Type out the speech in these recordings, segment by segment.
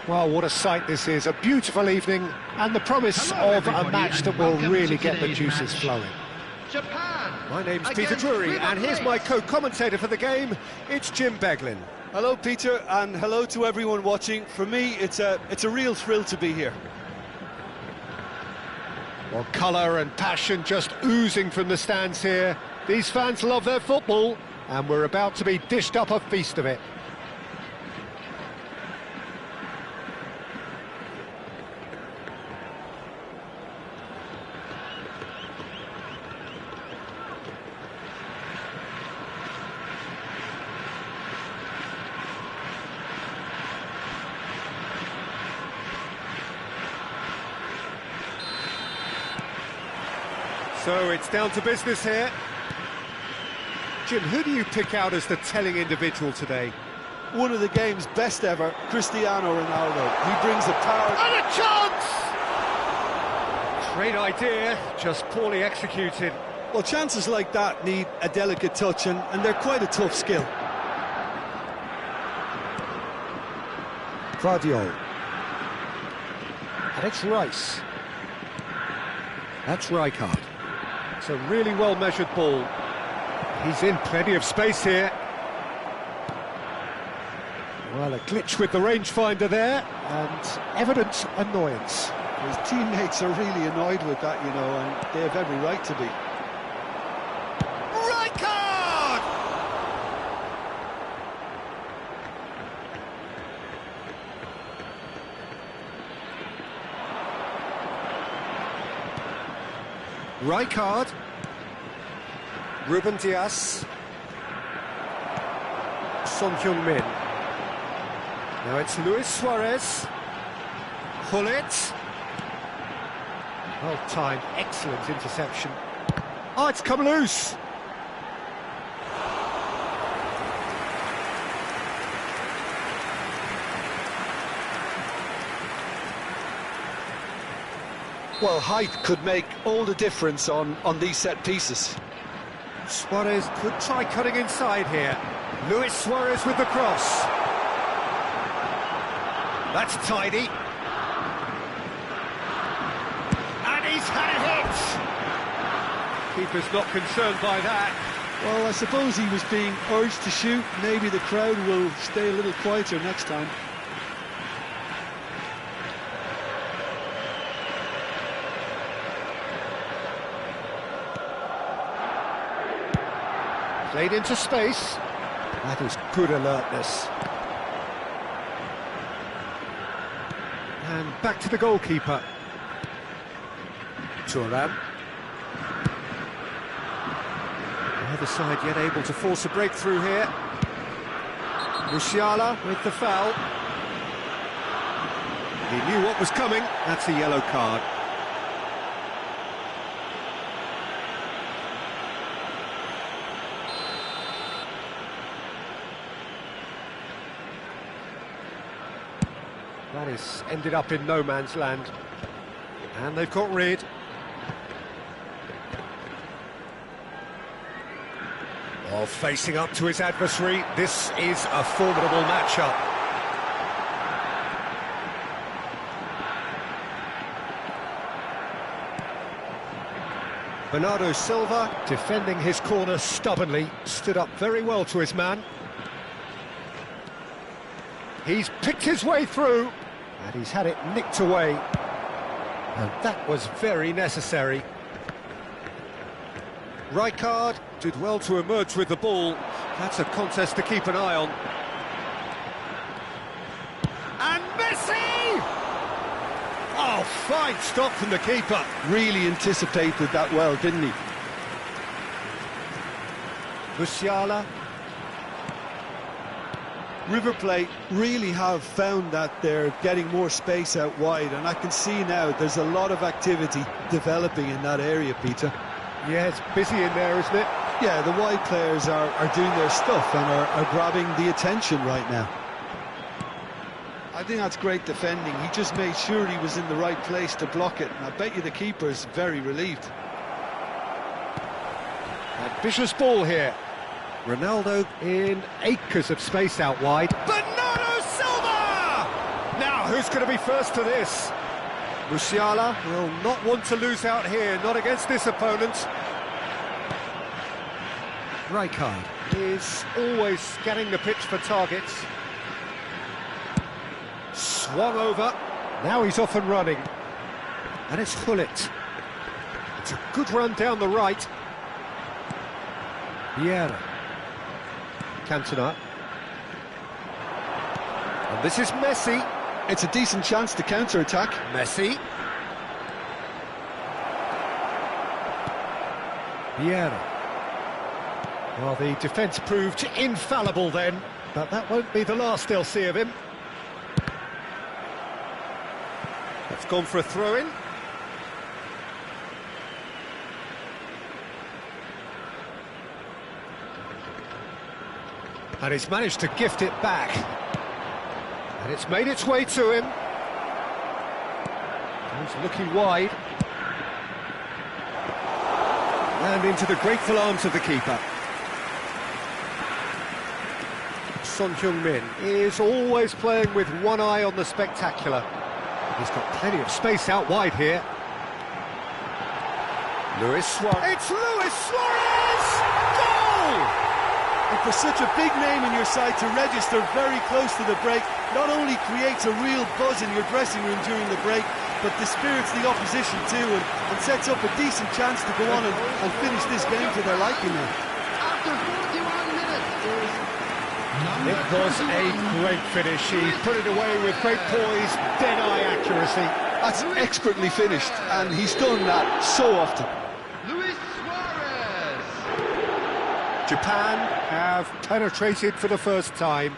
Well, what a sight this is, a beautiful evening and the promise of a match that will really get the juices flowing. Japan. My name's Peter Drury and here's my co-commentator for the game, it's Jim Beglin. Hello Peter, and hello to everyone watching. For me, it's a real thrill to be here. Well, colour and passion just oozing from the stands here. These fans love their football and we're about to be dished up a feast of it. So it's down to business here. Jim, who do you pick out as the telling individual today? One of the game's best ever, Cristiano Ronaldo. He brings the power... And a chance! Great idea, just poorly executed. Well, chances like that need a delicate touch, and they're quite a tough skill. Guardiola. And it's Rice. That's Rijkaard. It's a really well-measured ball. He's in plenty of space here. Well, a glitch with the rangefinder there, and evident annoyance. His teammates are really annoyed with that, you know, and they have every right to be. Rijkaard! Rijkaard. Ruben Dias. Son Heung-min. Now it's Luis Suarez. Gullit. Well timed, excellent interception. Oh, it's come loose. Well, height could make all the difference on these set pieces. Suarez could try cutting inside here. Luis Suarez with the cross. That's tidy. And he's had a hit. Keeper's not concerned by that. Well, I suppose he was being urged to shoot. Maybe the crowd will stay a little quieter next time. Played into space. That is good alertness. And back to the goalkeeper. Thuram. Neither side yet able to force a breakthrough here. Musiala with the foul. He knew what was coming. That's a yellow card. That is ended up in no man's land. And they've got rid. While facing up to his adversary, this is a formidable matchup. Bernardo Silva, defending his corner stubbornly, stood up very well to his man. He's picked his way through, and he's had it nicked away. And that was very necessary. Rijkaard did well to emerge with the ball. That's a contest to keep an eye on. And Messi! Oh, fine stop from the keeper. Really anticipated that well, didn't he? Musiala. River Plate really have found that they're getting more space out wide, and I can see now there's a lot of activity developing in that area, Peter. Yeah, it's busy in there, isn't it? Yeah, the wide players are doing their stuff and are grabbing the attention right now. I think that's great defending. He just made sure he was in the right place to block it, and I bet you the keeper's very relieved. Ambitious ball here. Ronaldo in acres of space out wide. Bernardo Silva! Now, who's going to be first to this? Musiala will not want to lose out here, not against this opponent. Rijkaard is always scanning the pitch for targets. Swung over. Now he's off and running. And it's Gullit. It's a good run down the right. Vieira. Cantona. And this is Messi. It's a decent chance to counter-attack. Messi. Vieira. Well, the defence proved infallible then, but that won't be the last they'll see of him. It's gone for a throw-in. And he's managed to gift it back. And it's made its way to him. He's looking wide. And into the grateful arms of the keeper. Son Heung-min is always playing with one eye on the spectacular. He's got plenty of space out wide here. Luis Suarez. It's Luis Suarez! Goal! And for such a big name in your side to register very close to the break, not only creates a real buzz in your dressing room during the break, but dispirits the opposition too, and sets up a decent chance to go on and finish this game to their liking now. After 41 minutes, it was a great finish. He put it away with great poise, dead-eye accuracy. That's expertly finished, and he's done that so often. Luis Suarez. Japan have penetrated for the first time.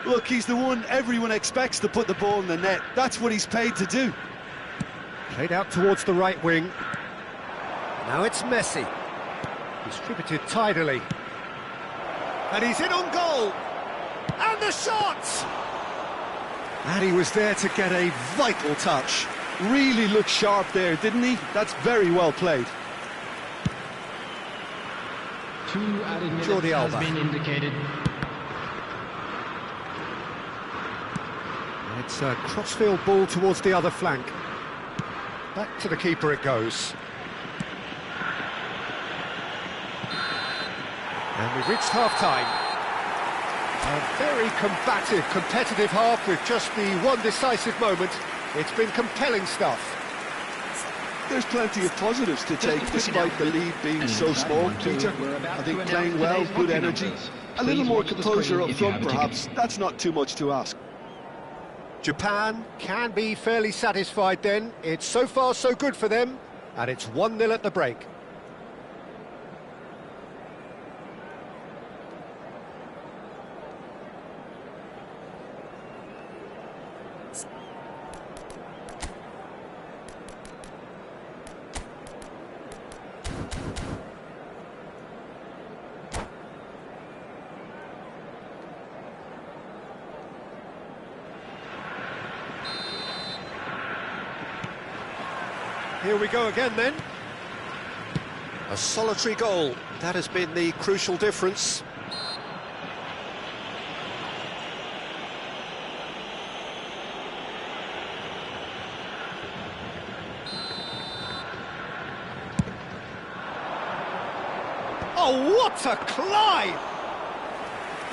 Look, he's the one everyone expects to put the ball in the net. That's what he's paid to do. Played out towards the right wing. Now it's Messi. Distributed tidily. And he's in on goal. And the shot! And he was there to get a vital touch. Really looked sharp there, didn't he? That's very well played. 2 added minutes Jordi has Alba. been indicated. It's a crossfield ball towards the other flank. Back to the keeper it goes. And we've reached half-time. A very combative, competitive half with just the one decisive moment. It's been compelling stuff. There's plenty of positives to take despite the lead being so small, Peter. I think playing well, good energy. A little more composure up front perhaps. That's not too much to ask. Japan can be fairly satisfied then. It's so far so good for them, and it's 1-0 at the break. Here we go again then. A solitary goal. That has been the crucial difference. Oh, what a climb!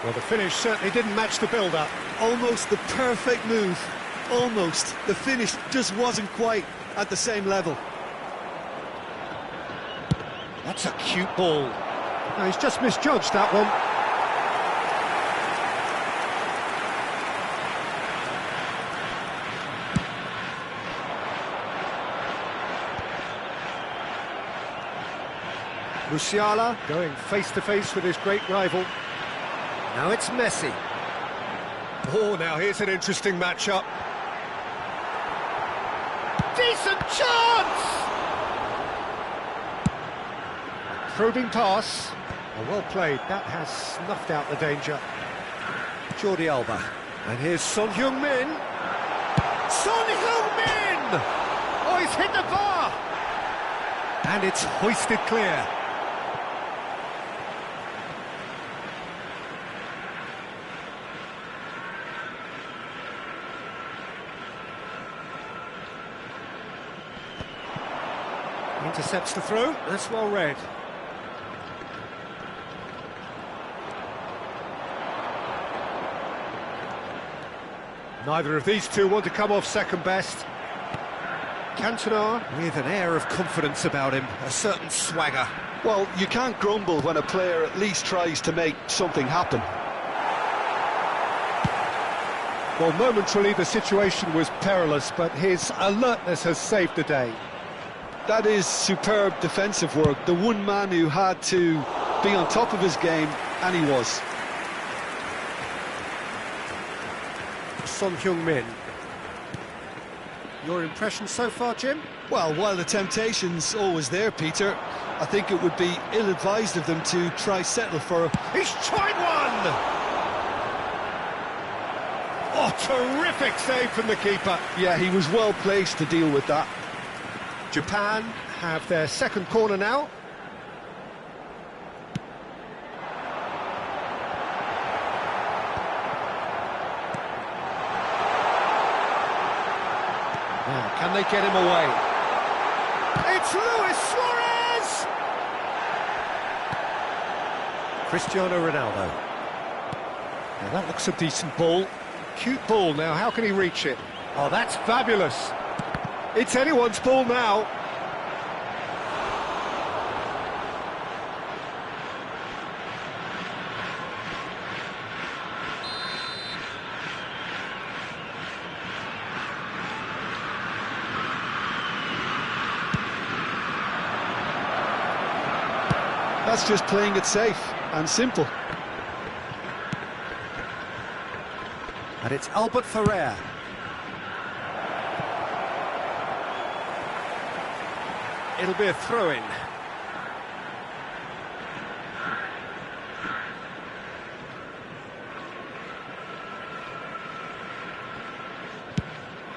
Well, the finish certainly didn't match the build-up. Almost the perfect move. Almost. The finish just wasn't quite at the same level. That's a cute ball. No, he's just misjudged that one. Musiala going face-to-face with his great rival. Now it's Messi. Oh, now here's an interesting matchup. Decent chance! Probing pass. Oh, well played. That has snuffed out the danger. Jordi Alba. And here's Son Heung-min. Son Heung-min! Oh, he's hit the bar! And it's hoisted clear. Intercepts the throw. That's well read. Neither of these two want to come off second best. Cantona with an air of confidence about him, a certain swagger. Well, you can't grumble when a player at least tries to make something happen. Well, momentarily the situation was perilous, but his alertness has saved the day. That is superb defensive work. The one man who had to be on top of his game, and he was. Son Heung-min. Your impression so far, Jim? Well, while the temptation's always there, Peter, I think it would be ill-advised of them to try settle for... He's tried one! Oh, terrific save from the keeper. Yeah, he was well placed to deal with that. Japan have their second corner now. Now, can they get him away? It's Luis Suarez! Cristiano Ronaldo. Now that looks a decent ball. Cute ball now, how can he reach it? Oh, that's fabulous. It's anyone's ball now. That's just playing it safe and simple. And it's Albert Ferrer. It'll be a throw-in.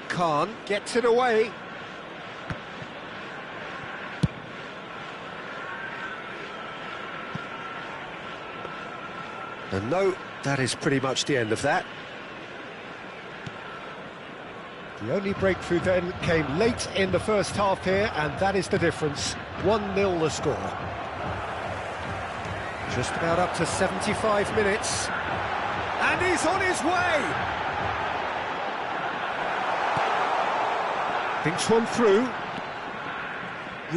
Khan gets it away. And no, that is pretty much the end of that. The only breakthrough then came late in the first half here, and that is the difference. 1-0 the score. Just about up to 75 minutes. And he's on his way! Thinks one through.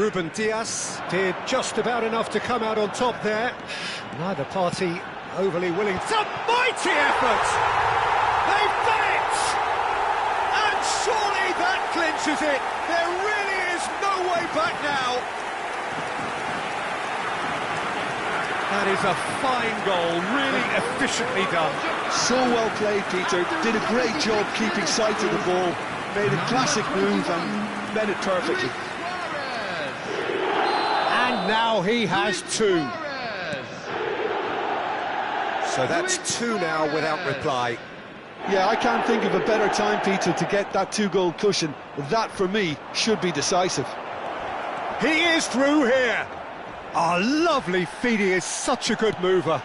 Ruben Diaz did just about enough to come out on top there. Neither party overly willing. It's a mighty effort! They've done it! And surely that clinches it. There really is no way back now. That is a fine goal, really efficiently done. So well played, Peter. Did a great job keeping sight of the ball. Made a classic move and met it perfectly. And now he has two. So that's two now without reply. Yeah, I can't think of a better time, Peter, to get that two-goal cushion. That, for me, should be decisive. He is through here. Oh, lovely feed. He is such a good mover.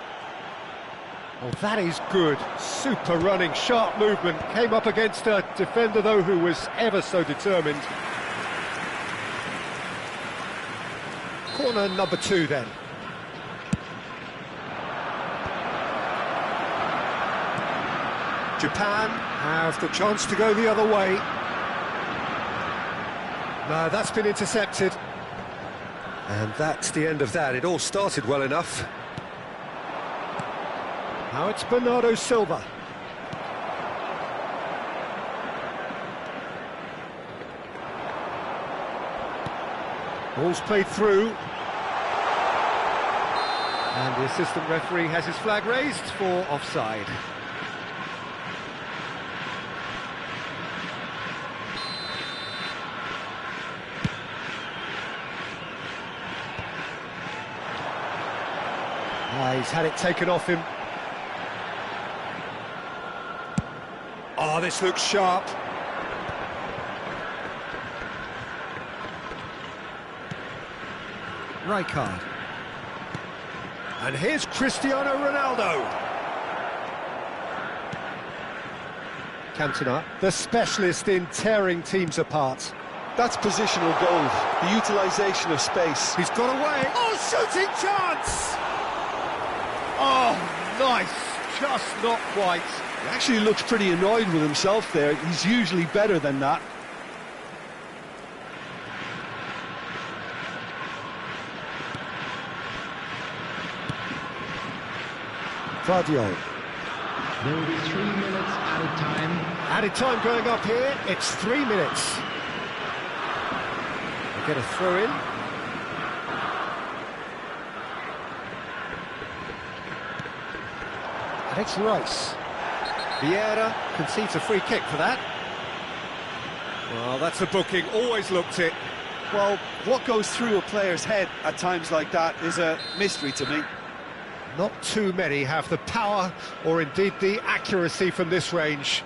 Oh, that is good. Super running, sharp movement. Came up against a defender, though, who was ever so determined. Corner number 2, then. Japan have the chance to go the other way. No, that's been intercepted. And that's the end of that. It all started well enough. Now it's Bernardo Silva. Ball's played through. And the assistant referee has his flag raised for offside. He's had it taken off him. Oh, this looks sharp. Rijkaard. And here's Cristiano Ronaldo. Cantona, the specialist in tearing teams apart. That's positional goal, the utilisation of space. He's got away. Oh, shooting chance! Oh, nice. Just not quite. He actually looks pretty annoyed with himself there. He's usually better than that. Vardiol. There will be 3 minutes added time. Added time going up here. It's 3 minutes. They get a throw in. And it's Rice. Vieira concedes a free kick for that. Well, that's a booking. Always looked it. Well, what goes through a player's head at times like that is a mystery to me. Not too many have the power or indeed the accuracy from this range.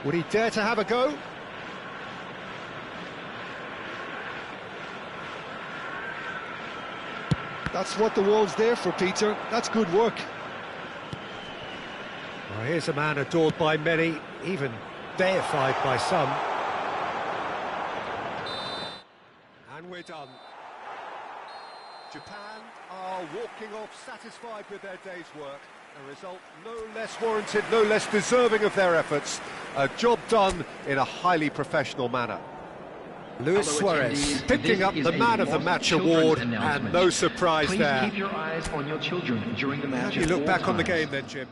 Would he dare to have a go? That's what the wall's there for, Peter. That's good work. Well, here's a man adored by many, even deified by some. And we're done. Japan are walking off satisfied with their day's work. A result no less warranted, no less deserving of their efforts. A job done in a highly professional manner. Luis Hello, Suarez attendees. picking This up is the a man of the lost match children's award, announcement. and no surprise Please there. keep your eyes on your children during the match. How do you at look all back on the times. game then, Jim?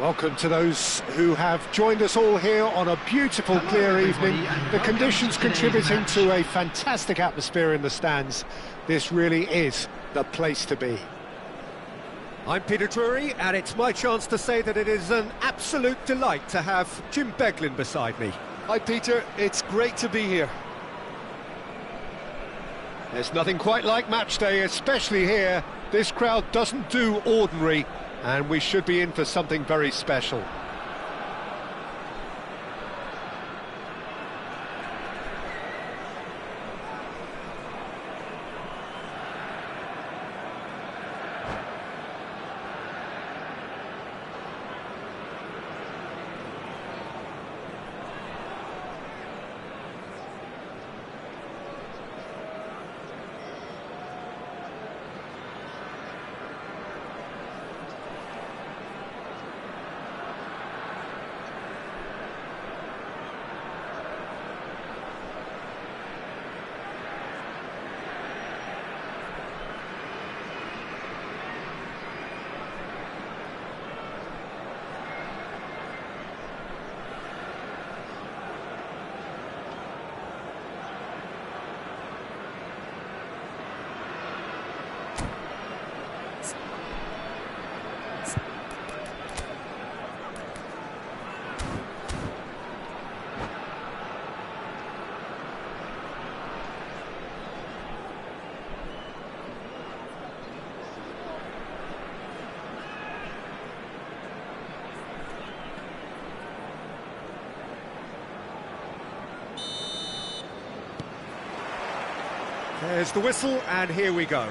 Welcome to those who have joined us all here on a beautiful, clear evening. The conditions contributing to a fantastic atmosphere in the stands. This really is the place to be. I'm Peter Drury, and it's my chance to say that it is an absolute delight to have Jim Beglin beside me. Hi Peter, it's great to be here. There's nothing quite like match day, especially here. This crowd doesn't do ordinary, and we should be in for something very special. There's the whistle, and here we go.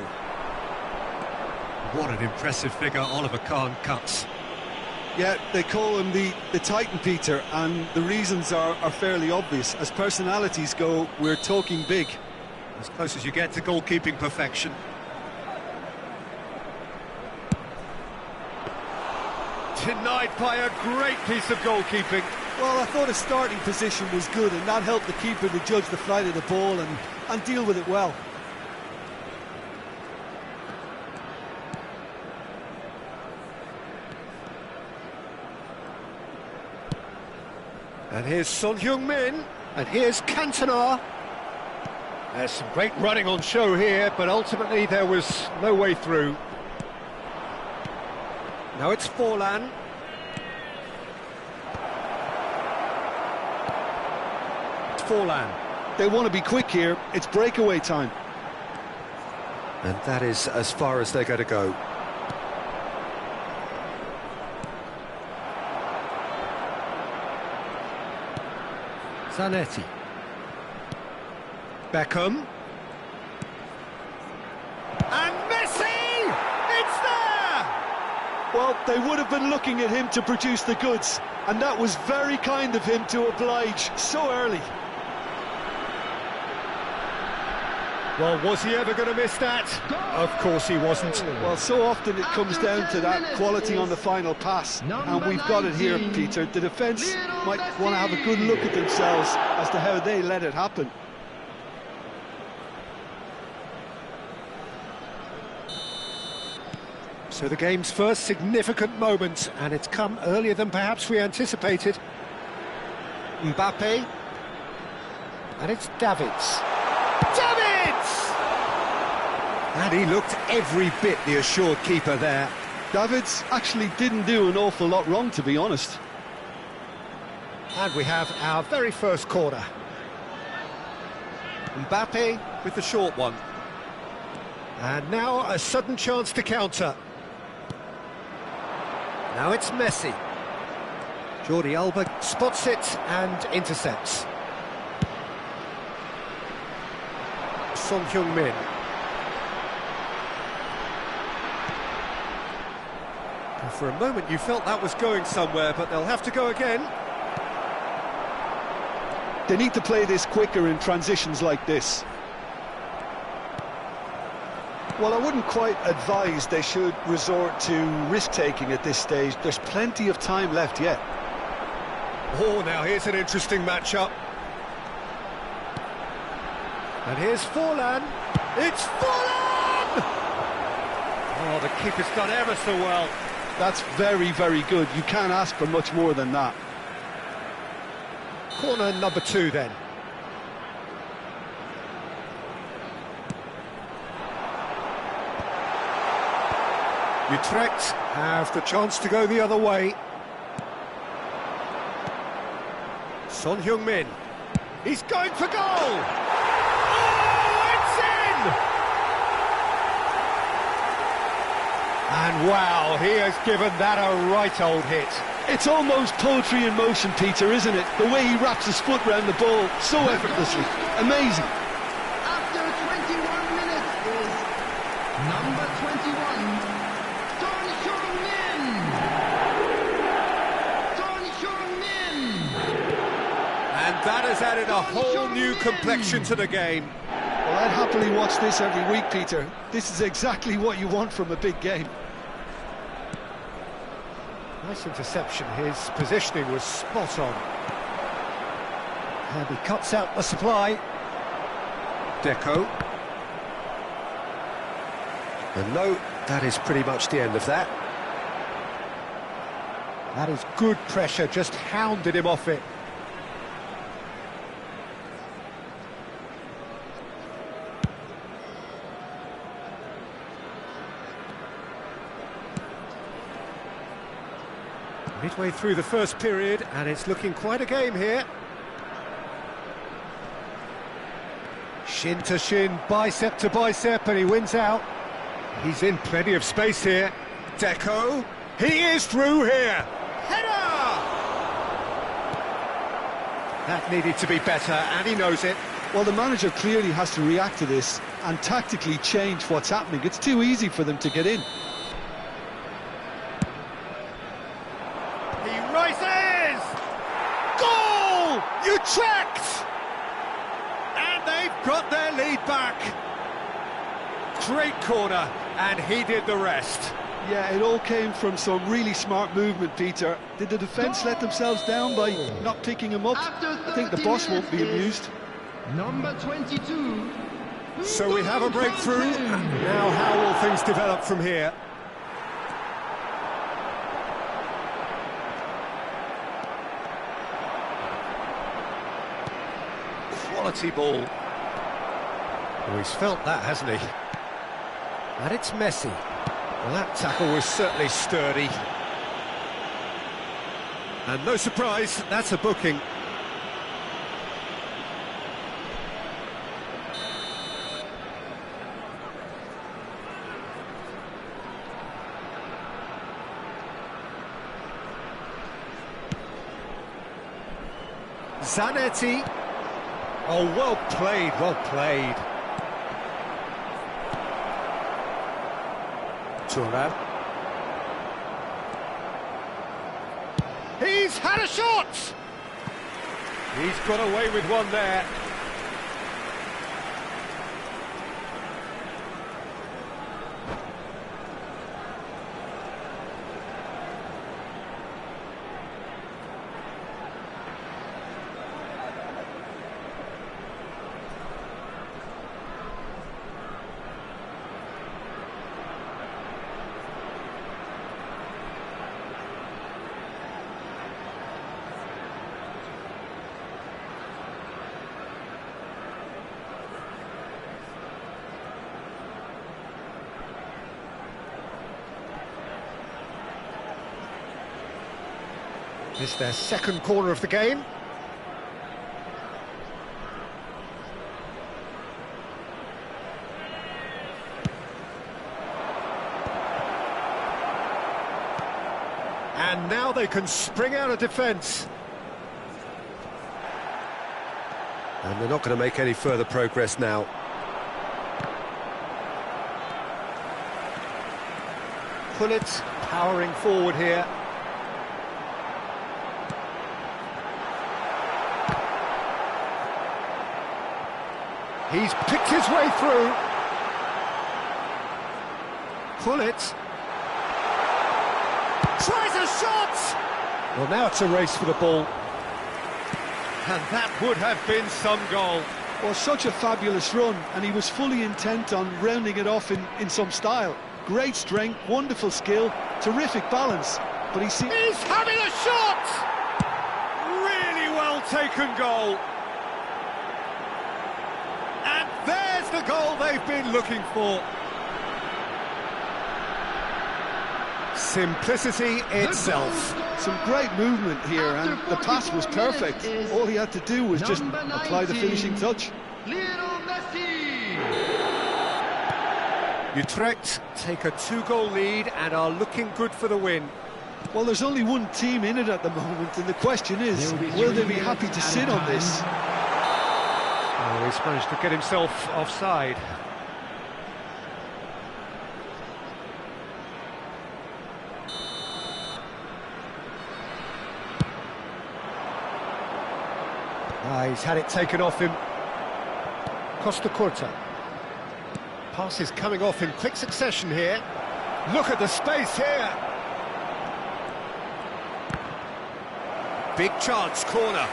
What an impressive figure Oliver Kahn cuts. Yeah, they call him the Titan, Peter, and the reasons are fairly obvious. As personalities go, we're talking big. As close as you get to goalkeeping perfection. Denied by a great piece of goalkeeping. Well, I thought his starting position was good, and that helped the keeper to judge the flight of the ball and deal with it well. And here's Son Heung-min, and here's Cantona. There's some great running on show here, but ultimately there was no way through. Now it's Forlan. Forlan. They want to be quick here, it's breakaway time. And that is as far as they're going to go. Zanetti. Beckham. And Messi! It's there! Well, they would have been looking at him to produce the goods, and that was very kind of him to oblige so early. Well, was he ever going to miss that? Of course he wasn't. Well, so often it comes down to that quality on the final pass, and we've got it here, Peter. The defence might want to have a good look at themselves as to how they let it happen. So the game's first significant moment, and it's come earlier than perhaps we anticipated. Mbappe. And it's Davids. Davids! And he looked every bit the assured keeper there. Davids actually didn't do an awful lot wrong, to be honest. And we have our very first corner. Mbappe with the short one. And now a sudden chance to counter. Now it's Messi. Jordi Alba spots it and intercepts. Son Heung-min. For a moment you felt that was going somewhere, but they'll have to go again. They need to play this quicker in transitions like this. Well, I wouldn't quite advise they should resort to risk-taking at this stage. There's plenty of time left yet. Oh, now here's an interesting matchup. And here's Forlan. It's Forlan! Oh, the keeper's done ever so well. That's very, very good. You can't ask for much more than that. Corner number 2 then. Utrecht have the chance to go the other way. Son Heung-min. He's going for goal! Oh, it's in! And wow, he has given that a right old hit. It's almost poetry in motion, Peter, isn't it? The way he wraps his foot round the ball so effortlessly. Amazing. After 21 minutes is number 21, Son Heung-min. Son Heung-min. And that has added a whole new complexion to the game. Well, I'd happily watch this every week, Peter. This is exactly what you want from a big game. Nice interception, his positioning was spot on. And he cuts out the supply. Deco. And no, that is pretty much the end of that. That is good pressure, just hounded him off it. Midway through the first period, and it's looking quite a game here. Shin to shin, bicep to bicep, and he wins out. He's in plenty of space here. Deco, he is through here. Header! That needed to be better, and he knows it. Well, the manager clearly has to react to this and tactically change what's happening. It's too easy for them to get in. Rises! Goal! Utrecht! And they've got their lead back. Great corner, and he did the rest. Yeah, it all came from some really smart movement, Peter. Did the defence let themselves down by not picking him up? I think the boss won't be amused. Number 22. So we have a breakthrough. Now how will things develop from here? Quality ball. Oh, he's felt that, hasn't he? And it's Messi. Well, that tackle was certainly sturdy. And no surprise, that's a booking. Zanetti. Oh, well played, well played. Thuram. He's had a shot! He's got away with one there. It's their second corner of the game. And now they can spring out of defence. And they're not going to make any further progress now. Pullet powering forward here. He's picked his way through. Pullet. Tries a shot! Well, now it's a race for the ball. And that would have been some goal. Well, such a fabulous run, and he was fully intent on rounding it off in some style. Great strength, wonderful skill, Terrific balance, but he's having a shot! Really well taken goal. And there's the goal they've been looking for. Simplicity itself. Some great movement here, and the pass was perfect. All he had to do was just apply the finishing touch. Utrecht take a 2-goal lead and are looking good for the win. Well, there's only one team in it at the moment, and the question is, will they be happy to sit on this? Oh, he's managed to get himself offside. He's had it taken off him. Costa Curta. Passes coming off in quick succession here. Look at the space here. Big chance, corner.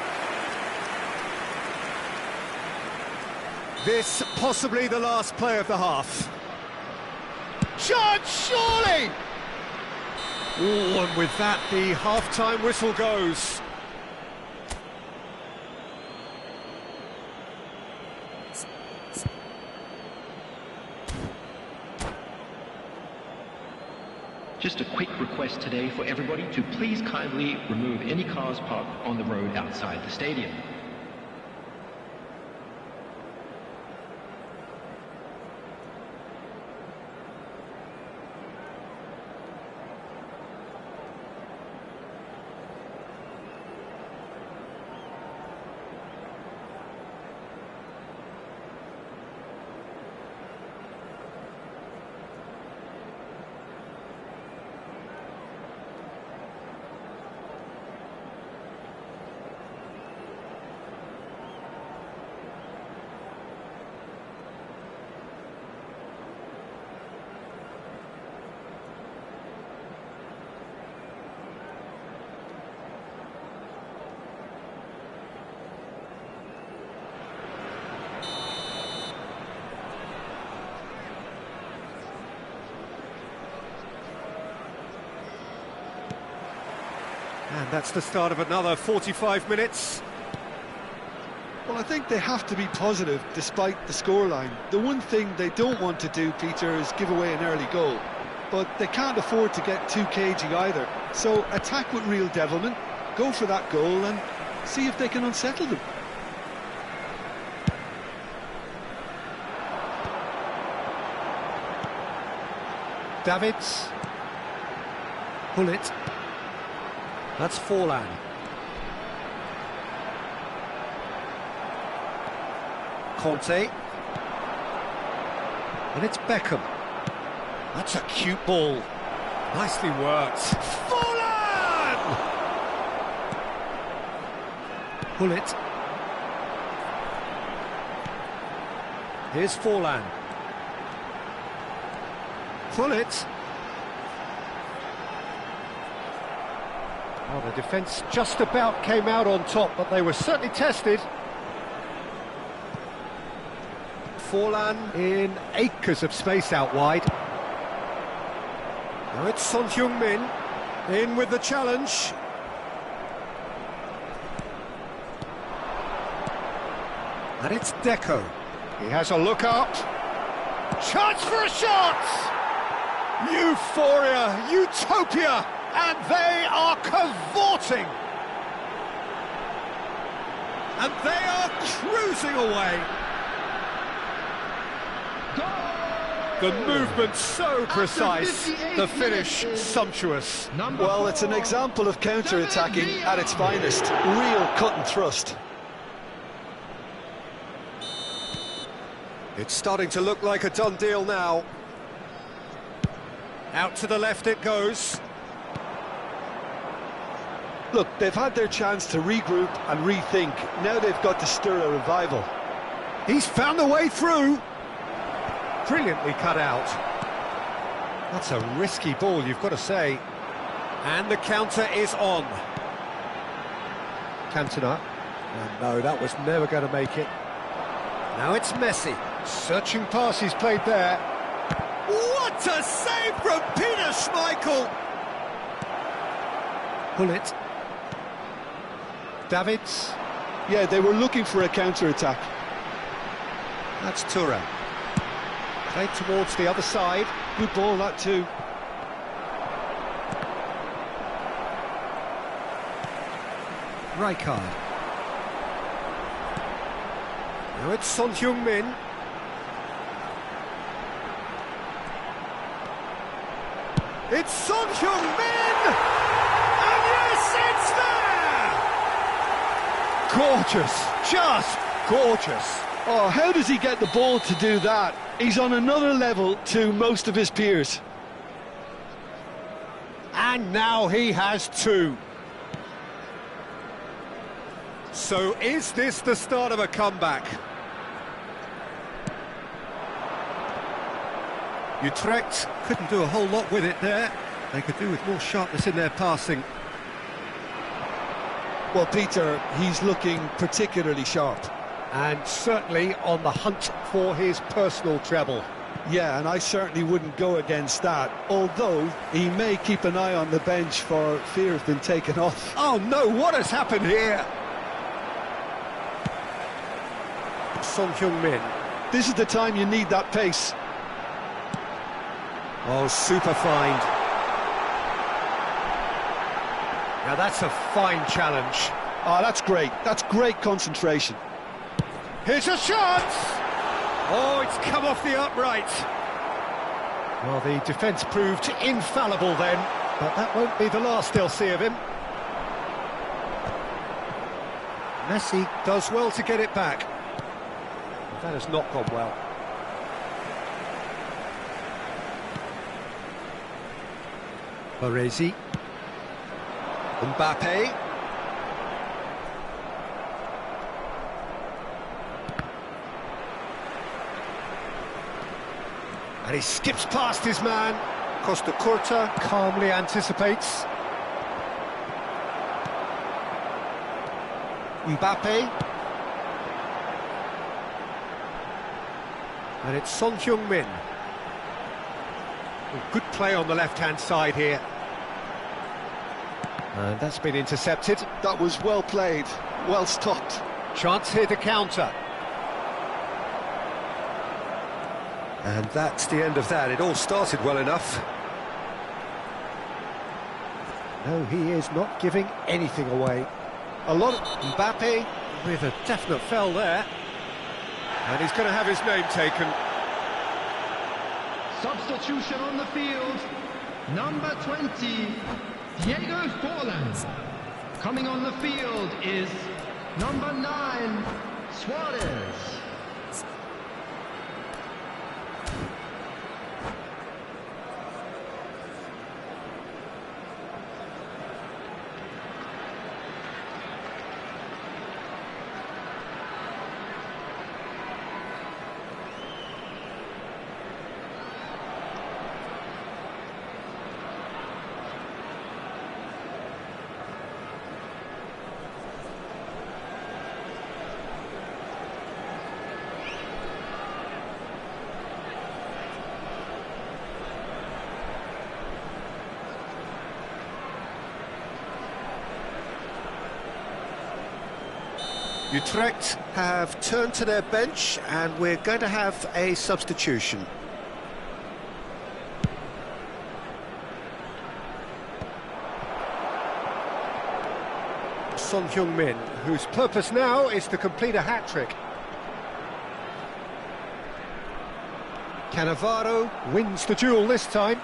This possibly the last play of the half. Chance, surely! Oh, and with that, the half-time whistle goes. Just a quick request today for everybody to please kindly remove any cars parked on the road outside the stadium. And that's the start of another 45 minutes. Well, I think they have to be positive despite the scoreline. The one thing they don't want to do, Peter, is give away an early goal. But they can't afford to get too cagey either. So attack with real devilment, go for that goal and see if they can unsettle them. Davids. Pull it. That's Forlan. Conte. And it's Beckham. That's a cute ball. Nicely worked. Forlan! Pull it. Here's Forlan. Pull it. Well, the defence just about came out on top, but they were certainly tested. Forlan in acres of space out wide. Now it's Son Heung-min in with the challenge. And it's Deco. He has a look up. Chance for a shot! Euphoria, utopia! And they are cavorting. And they are cruising away. The movement so precise, the finish sumptuous. Well, it's an example of counter-attacking at its finest. Real cut and thrust. It's starting to look like a done deal now. Out to the left it goes. Look, they've had their chance to regroup and rethink. Now they've got to stir a revival. He's found a way through. Brilliantly cut out. That's a risky ball, you've got to say. And the counter is on. Cantona. And no, that was never going to make it. Now it's Messi. Searching pass he's played there. What a save from Peter Schmeichel! pull it. Davids. Yeah, they were looking for a counter-attack. That's Toure. Played towards the other side. Good ball, that too. Rijkaard. Now it's Son Heung-min. It's Son Heung-min! And yes, it's there! Gorgeous, just gorgeous. Oh, how does he get the ball to do that? He's on another level to most of his peers. And now he has two. So is this the start of a comeback? Utrecht couldn't do a whole lot with it there. They could do with more sharpness in their passing. Well, Peter, he's looking particularly sharp. And certainly on the hunt for his personal treble. Yeah, and I certainly wouldn't go against that, although he may keep an eye on the bench for fear of being taken off. Oh no, what has happened here? Son Heung-min. This is the time you need that pace. Oh, super find. Now that's a fine challenge. Oh, that's great. That's great concentration. Here's a shot! Oh, it's come off the upright. Well, the defence proved infallible then, but that won't be the last they'll see of him. Messi does well to get it back. That has not gone well. Baresi. Mbappe. And he skips past his man. Costa Curta calmly anticipates. Mbappe. And it's Son Heung-min. Good play on the left-hand side here. And that's been intercepted. That was well played, well stopped. Chance here to counter. And that's the end of that. It all started well enough. No, he is not giving anything away. A lot of Mbappe with a definite foul there. And he's going to have his name taken. Substitution on the field. Number 20, Diego Forlan. Coming on the field is number 9, Suarez. Utrecht have turned to their bench and we're going to have a substitution. Son Heung-min, whose purpose now is to complete a hat-trick. Cannavaro wins the duel this time.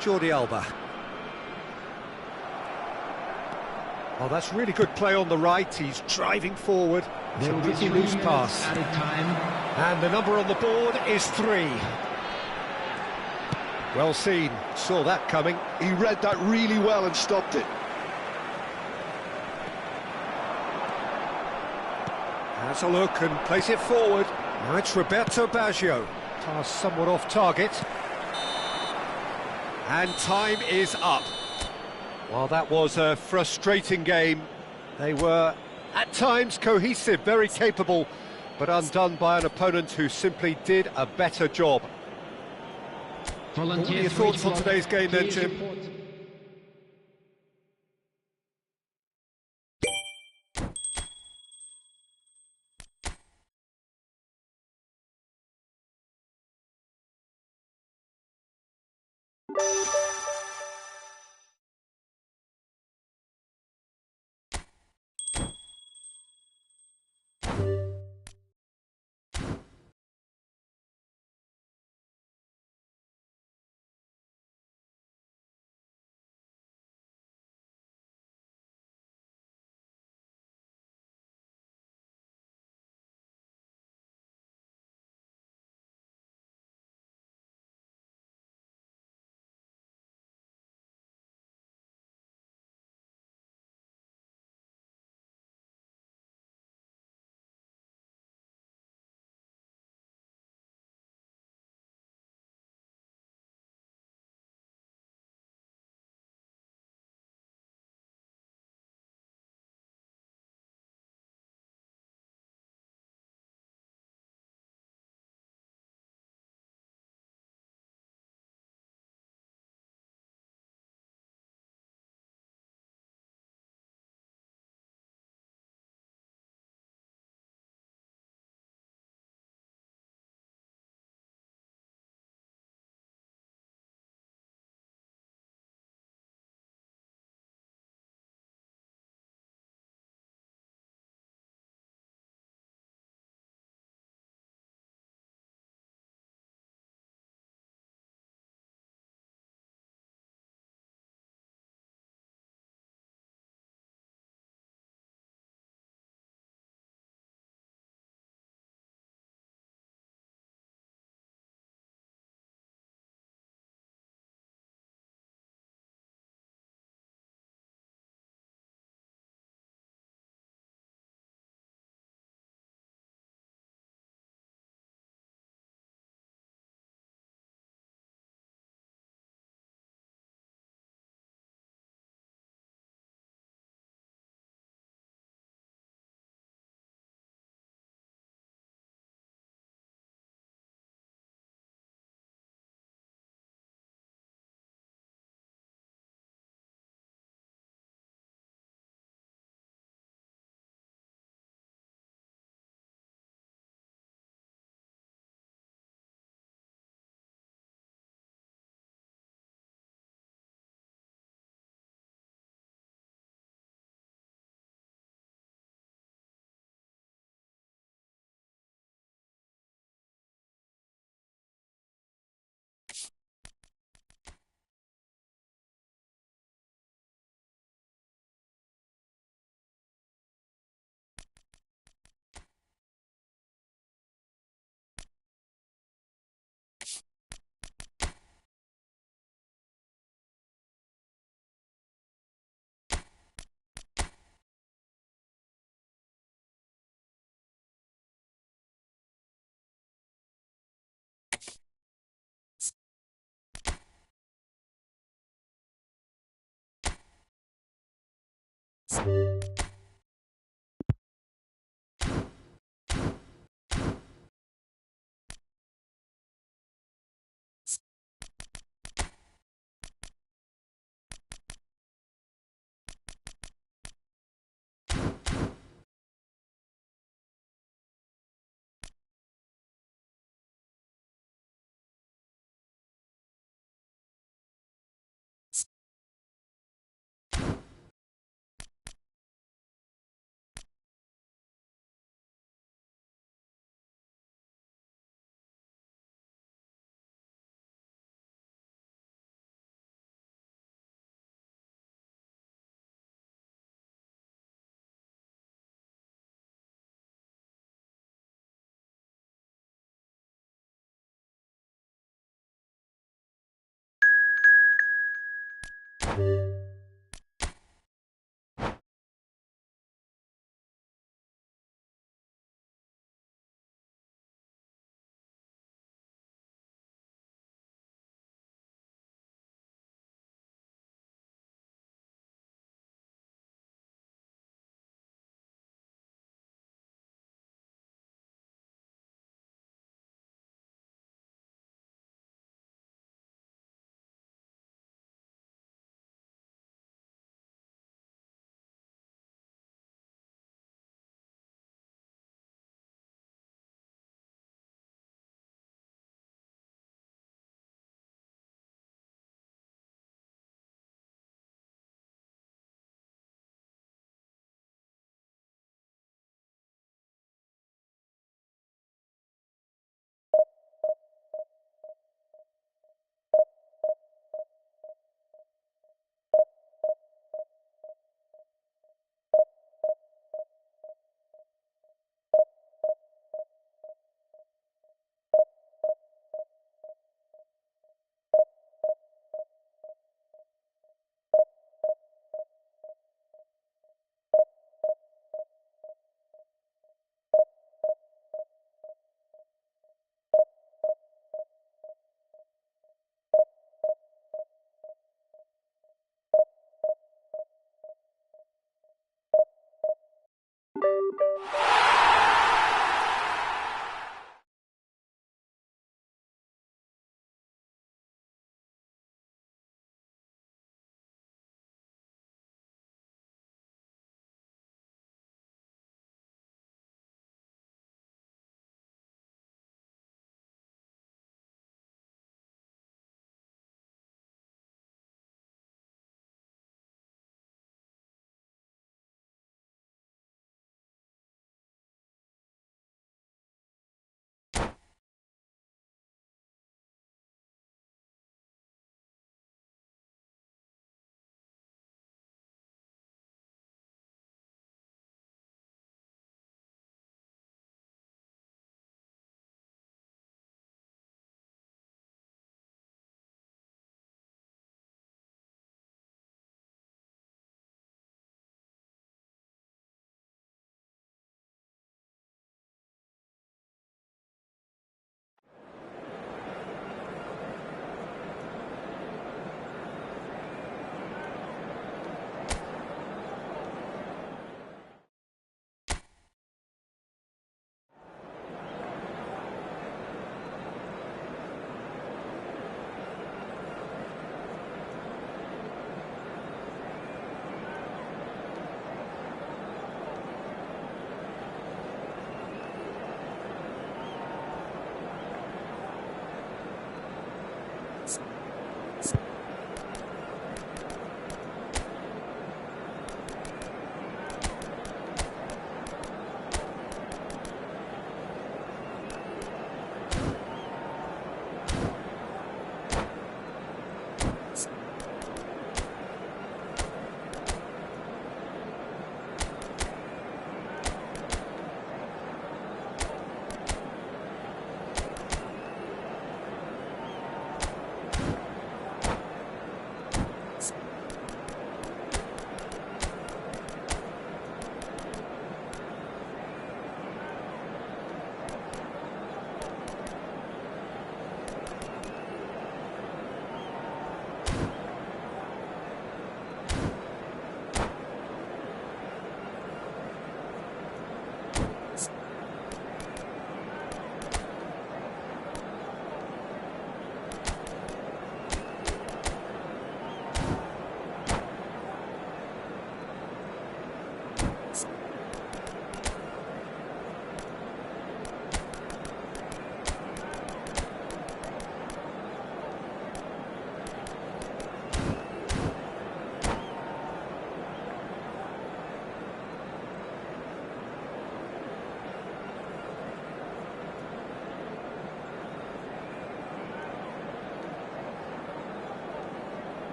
Jordi Alba. Oh, that's really good play on the right. He's driving forward. It's a pretty loose pass. And the number on the board is 3. Well seen. Saw that coming. He read that really well and stopped it. Has a look and plays it forward. Now it's Roberto Baggio. Pass somewhat off target. And time is up. Well, that was a frustrating game. They were, at times, cohesive, very capable but undone by an opponent who simply did a better job. What are your thoughts on today's game then, Jim?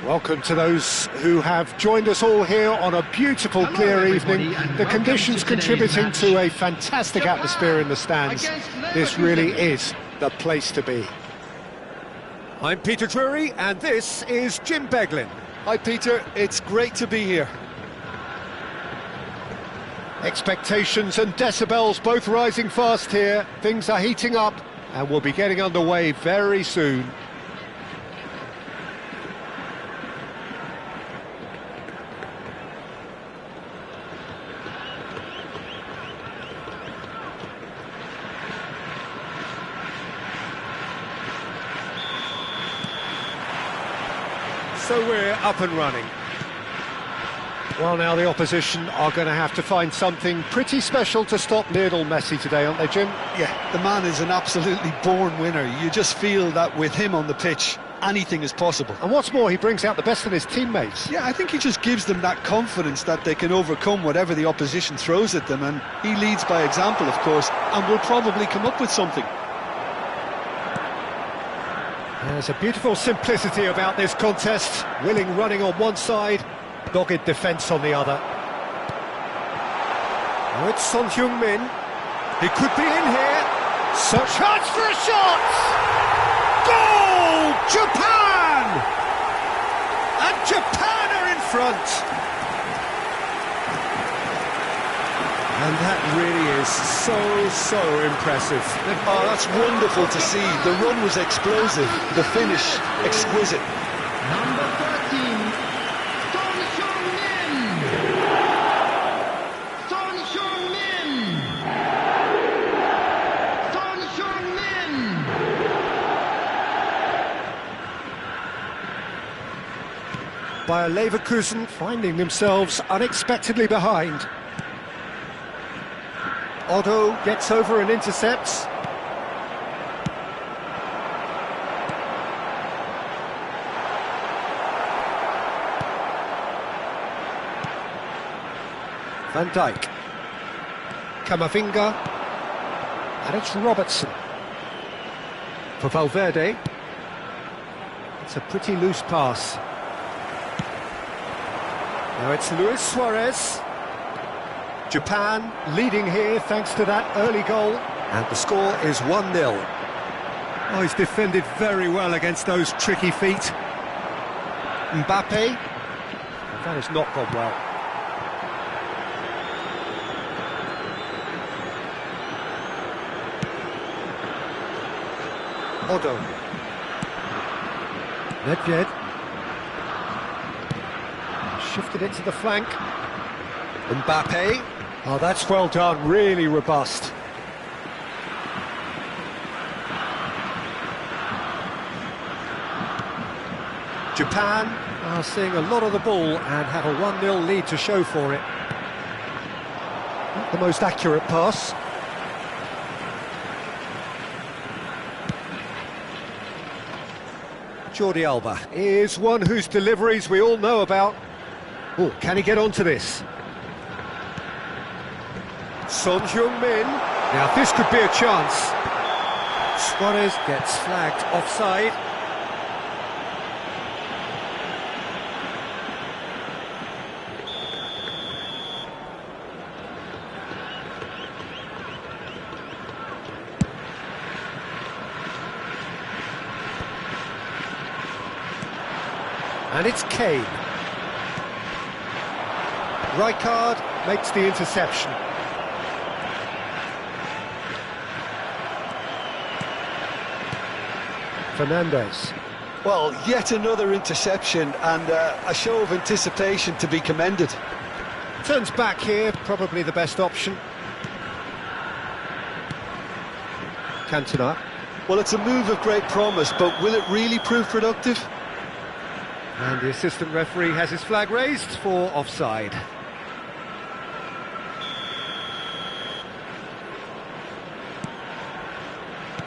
Welcome to those who have joined us all here on a beautiful, clear evening. The conditions contributing to a fantastic atmosphere in the stands. This really is the place to be. I'm Peter Drury, and this is Jim Beglin. Hi Peter, it's great to be here. Expectations and decibels both rising fast here. Things are heating up, and we'll be getting underway very soon. So we're up and running. Well, now the opposition are going to have to find something pretty special to stop Lionel Messi today, aren't they, Jim? Yeah, the man is an absolutely born winner. You just feel that with him on the pitch, anything is possible. And what's more, he brings out the best in his teammates. Yeah, I think he just gives them that confidence that they can overcome whatever the opposition throws at them, and he leads by example, of course, and will probably come up with something. There's a beautiful simplicity about this contest. Willing running on one side, dogged defence on the other. Now it's Son Heung-min. He could be in here. Such chance for a shot! Goal! Japan! And Japan are in front. And that really is so impressive. Oh, that's wonderful to see. The run was explosive, the finish exquisite. Number 13, Son Heung-min. Son Heung-min. Son Heung-min. Bayer Leverkusen finding themselves unexpectedly behind. Otto gets over and intercepts. Van Dijk. Camavinga. And it's Robertson. For Valverde. It's a pretty loose pass. Now it's Luis Suarez. Japan leading here thanks to that early goal. And the score is 1-0. Oh, he's defended very well against those tricky feet. Mbappe. That has not gone well. Otto. Nedved. Shifted it to the flank. Mbappe. Oh, that's well done, really robust. Japan are seeing a lot of the ball and have a 1-0 lead to show for it. Not the most accurate pass. Jordi Alba is one whose deliveries we all know about. Oh, can he get onto this? Son Heung-min. Now this could be a chance. Suarez gets flagged offside. And it's Kane. Rijkaard makes the interception. Fernandes. Well, yet another interception and a show of anticipation to be commended. Turns back here, probably the best option. Cantona. Well, it's a move of great promise, but will it really prove productive? And the assistant referee has his flag raised for offside.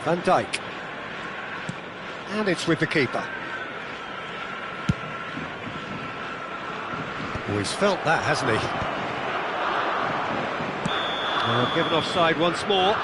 Van Dijk. And it's with the keeper. Oh, he's felt that, hasn't he? Given offside once more.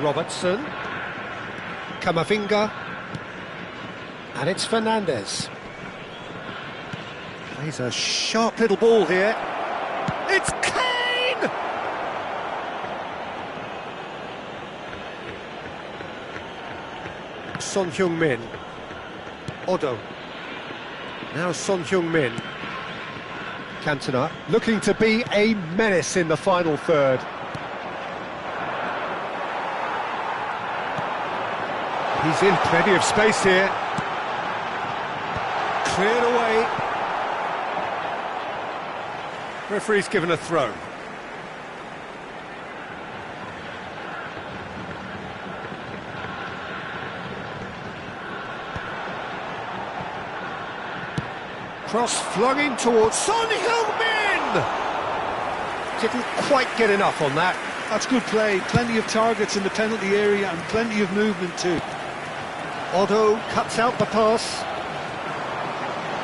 Robertson, Camavinga, and it's Fernandes. He's a sharp little ball here. It's Kane! Son Heung-min. Otto. Now Son Heung-min. Cantona looking to be a menace in the final third. He's in plenty of space here. Cleared away. Referee's given a throw. Cross flung in towards Son Heung-min! Didn't quite get enough on that. That's good play. Plenty of targets in the penalty area and plenty of movement too. Otto cuts out the pass.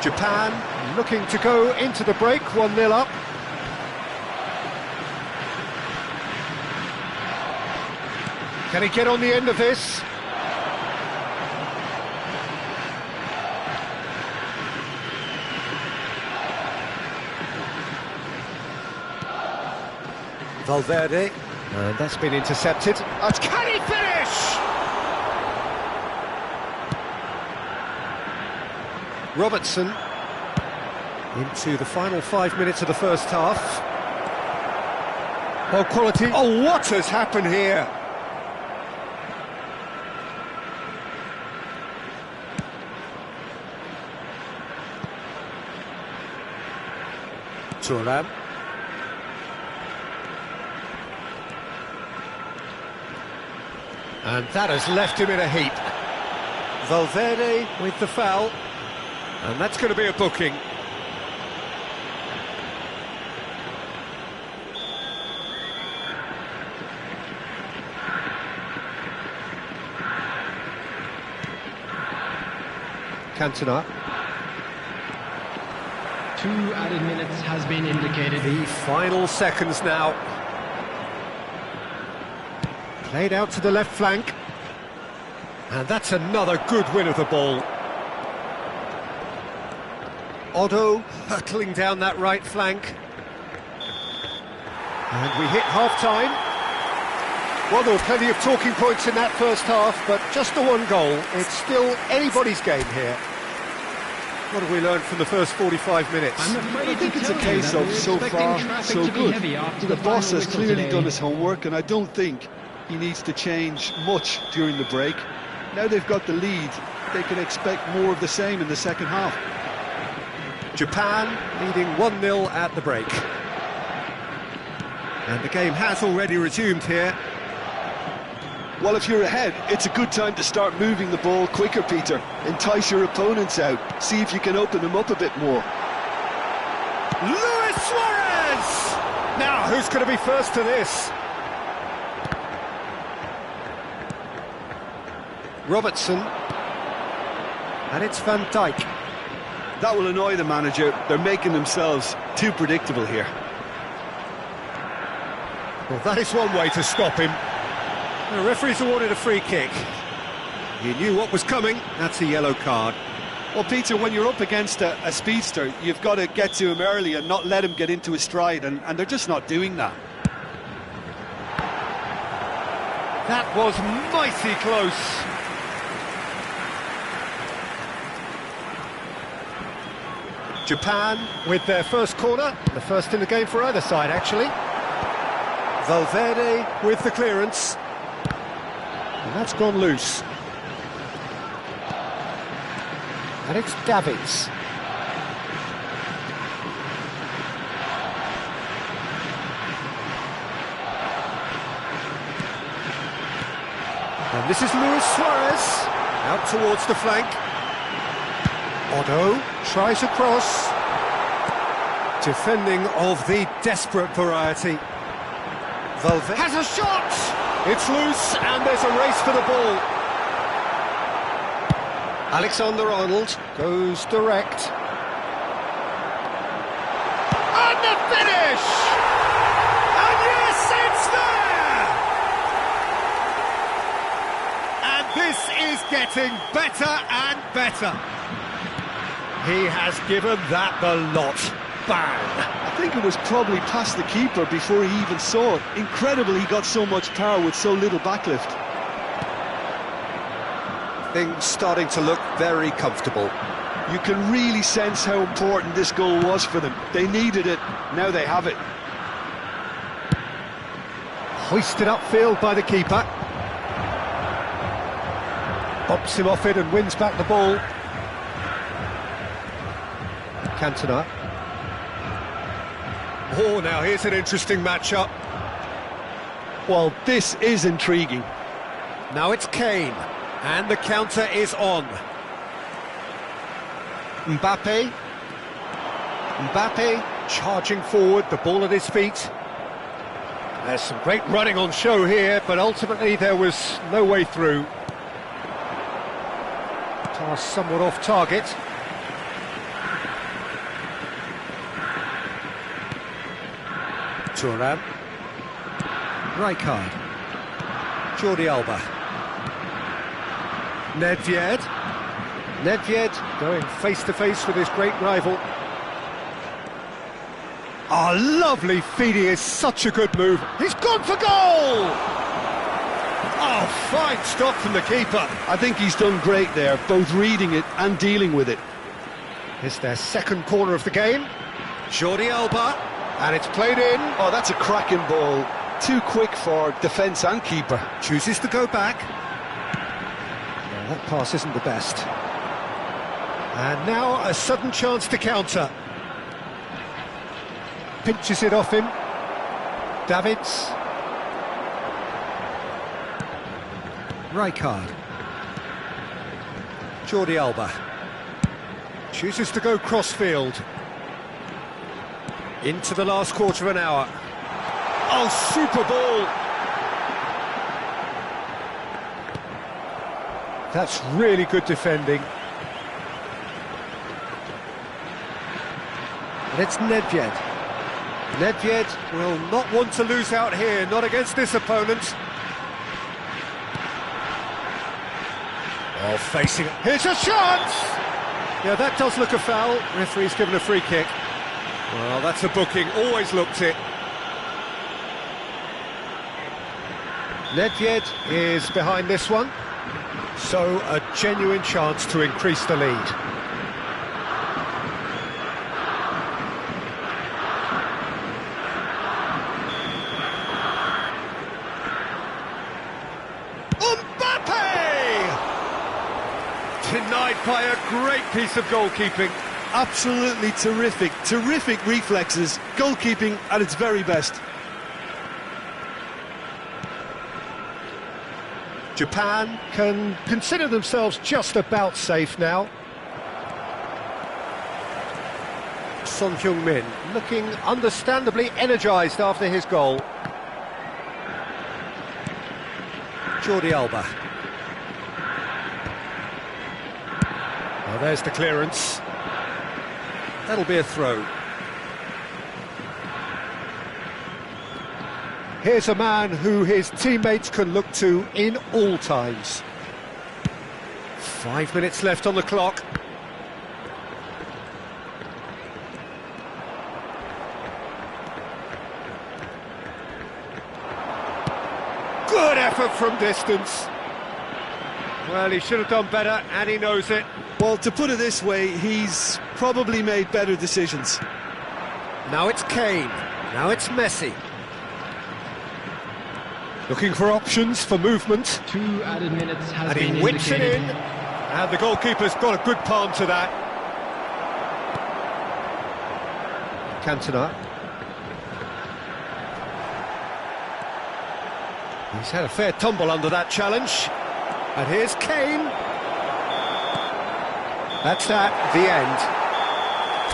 Japan looking to go into the break, 1-0 up. Can he get on the end of this? Valverde, and that's been intercepted. Can he finish? Robertson into the final 5 minutes of the first half. Oh, quality. Oh, what has happened here? Thuram. And that has left him in a heap. Valverde with the foul. And that's going to be a booking. Cantona. 2 added minutes has been indicated. The final seconds now. Played out to the left flank. And that's another good win of the ball. Otto hurtling down that right flank. And we hit half-time. Well, there were plenty of talking points in that first half, but just the one goal. It's still anybody's game here. What have we learned from the first 45 minutes? I think it's a case of so far, so good. The boss has clearly done his homework, and I don't think he needs to change much during the break. Now they've got the lead, they can expect more of the same in the second half. Japan leading 1-0 at the break. And the game has already resumed here. Well, if you're ahead, it's a good time to start moving the ball quicker, Peter. Entice your opponents out. See if you can open them up a bit more. Luis Suarez! Now, who's going to be first to this? Robertson. And it's Van Dijk. That will annoy the manager. They're making themselves too predictable here. Well, that is one way to stop him. The referee's awarded a free kick. He knew what was coming. That's a yellow card. Well, Peter, when you're up against a speedster, you've got to get to him early and not let him get into his stride, and they're just not doing that. That was mighty close. Japan with their first corner, the first in the game for either side, actually. Valverde with the clearance. And that's gone loose. And it's Davids. And this is Luis Suarez, out towards the flank. Otto tries a cross. Defending of the desperate variety. Valverde has a shot! It's loose, and there's a race for the ball. Alexander-Arnold goes direct. And the finish! And yes, it's there! And this is getting better and better. He has given that the lot. Bang! I think it was probably past the keeper before he even saw it. Incredible he got so much power with so little backlift. Things starting to look very comfortable. You can really sense how important this goal was for them. They needed it, now they have it. Hoisted upfield by the keeper. Bops him off it and wins back the ball. Cantona. Oh, now here's an interesting matchup. Well, this is intriguing. Now it's Kane, and the counter is on. Mbappe. Mbappe charging forward, the ball at his feet. There's some great running on show here, but ultimately there was no way through. Pass somewhat off target. Thuram. Rijkaard. Jordi Alba. Nedved. Nedved going face-to-face with his great rival. Oh, lovely feeding is such a good move. He's gone for goal! Oh, fine stop from the keeper. I think he's done great there, both reading it and dealing with it. It's their second corner of the game. Jordi Alba, and it's played in. Oh, that's a cracking ball. Too quick for defence and keeper. Chooses to go back. Well, that pass isn't the best. And now a sudden chance to counter. Pinches it off him. Davids. Rijkaard. Jordi Alba. Chooses to go cross-field. Into the last quarter of an hour. Oh, super ball! That's really good defending. And it's Nedved. Nedved will not want to lose out here, not against this opponent. Oh, facing it. Here's a chance! Yeah, that does look a foul. Referee's given a free kick. Well, that's a booking. Always looked it. Nedved is behind this one. So, a genuine chance to increase the lead. Denied by a great piece of goalkeeping. Absolutely terrific, terrific reflexes. Goalkeeping at its very best. Japan can consider themselves just about safe now. Son Heung-min looking understandably energised after his goal. Jordi Alba. Well, there's the clearance. That'll be a throw. Here's a man who his teammates can look to in all times. 5 minutes left on the clock. Good effort from distance. Well, he should have done better, and he knows it. Well, to put it this way, he's probably made better decisions. Now it's Kane. Now it's Messi. Looking for options for movement. 2 added minutes has been And he whips it indicated. in. And the goalkeeper's got a good palm to that. Cantona. He's had a fair tumble under that challenge. And here's Kane. That's that, the end.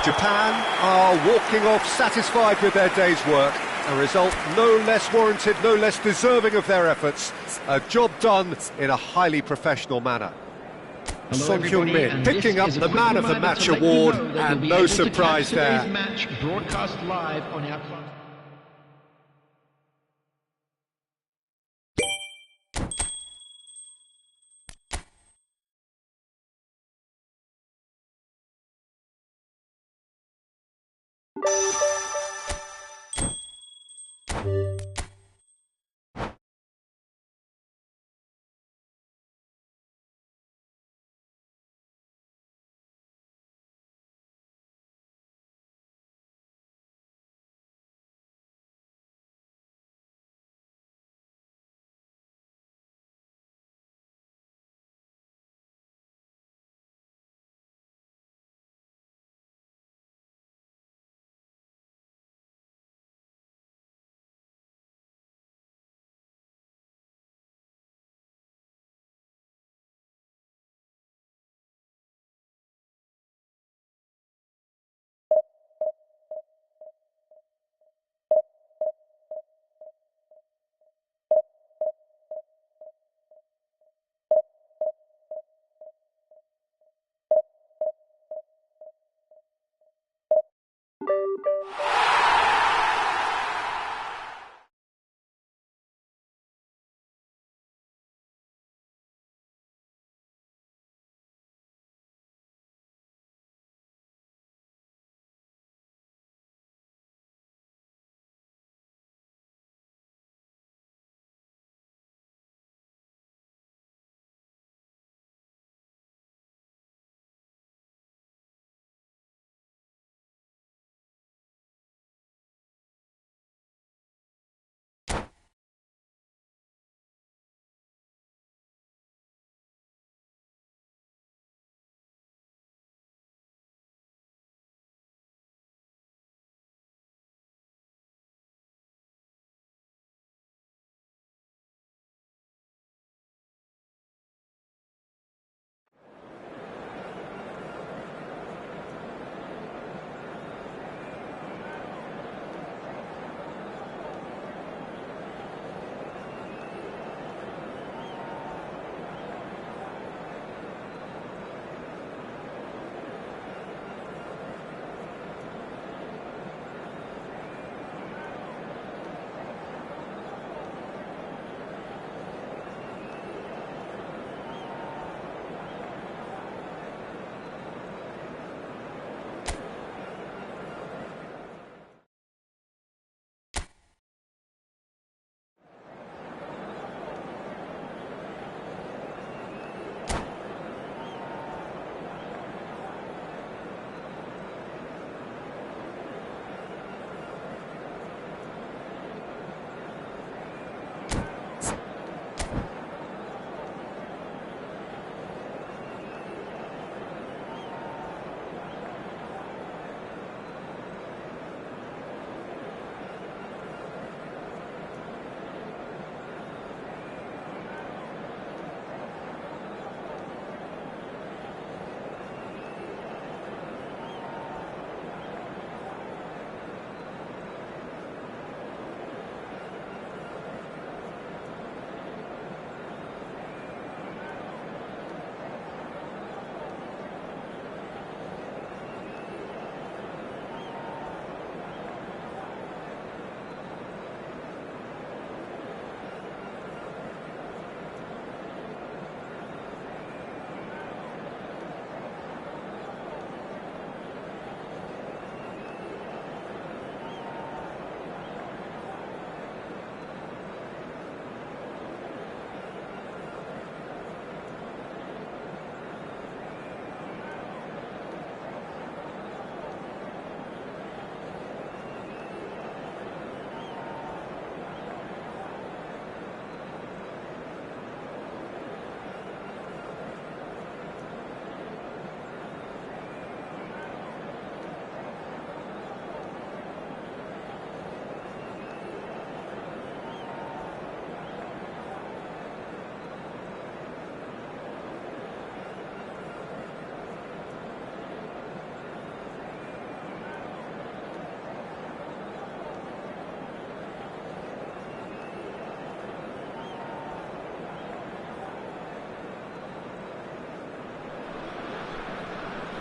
Japan are walking off satisfied with their day's work. A result no less warranted, no less deserving of their efforts. A job done in a highly professional manner. Hello, Son everybody, Heung-min and picking this up is a the quick Man of the reminder Match to let you award, know that and you'll be no able to surprise catch there. today's match broadcast live on our club.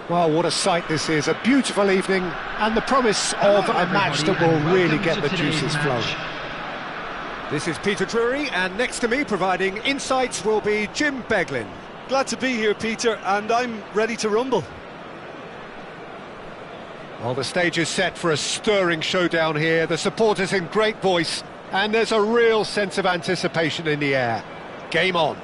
Well, what a sight this is, a beautiful evening, and the promise of a match that will really get the juices flowing. This is Peter Drury, and next to me providing insights will be Jim Beglin. Glad to be here, Peter, and I'm ready to rumble. Well, the stage is set for a stirring showdown here, the supporters in great voice, and there's a real sense of anticipation in the air. Game on.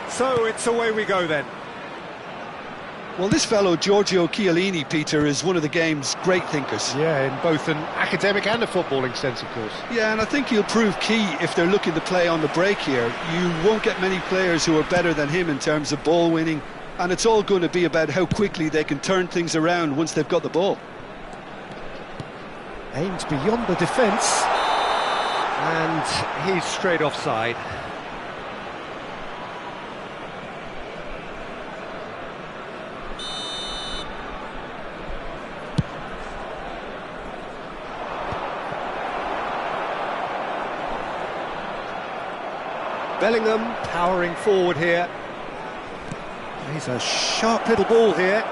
So it's away we go then. Well, this fellow, Giorgio Chiellini, Peter, is one of the game's great thinkers. Yeah, in both an academic and a footballing sense, of course. Yeah, and I think he'll prove key if they're looking to play on the break here. You won't get many players who are better than him in terms of ball winning, and it's all going to be about how quickly they can turn things around once they've got the ball. Aims beyond the defence, and he's straight offside. Bellingham powering forward here. He's a sharp little ball here.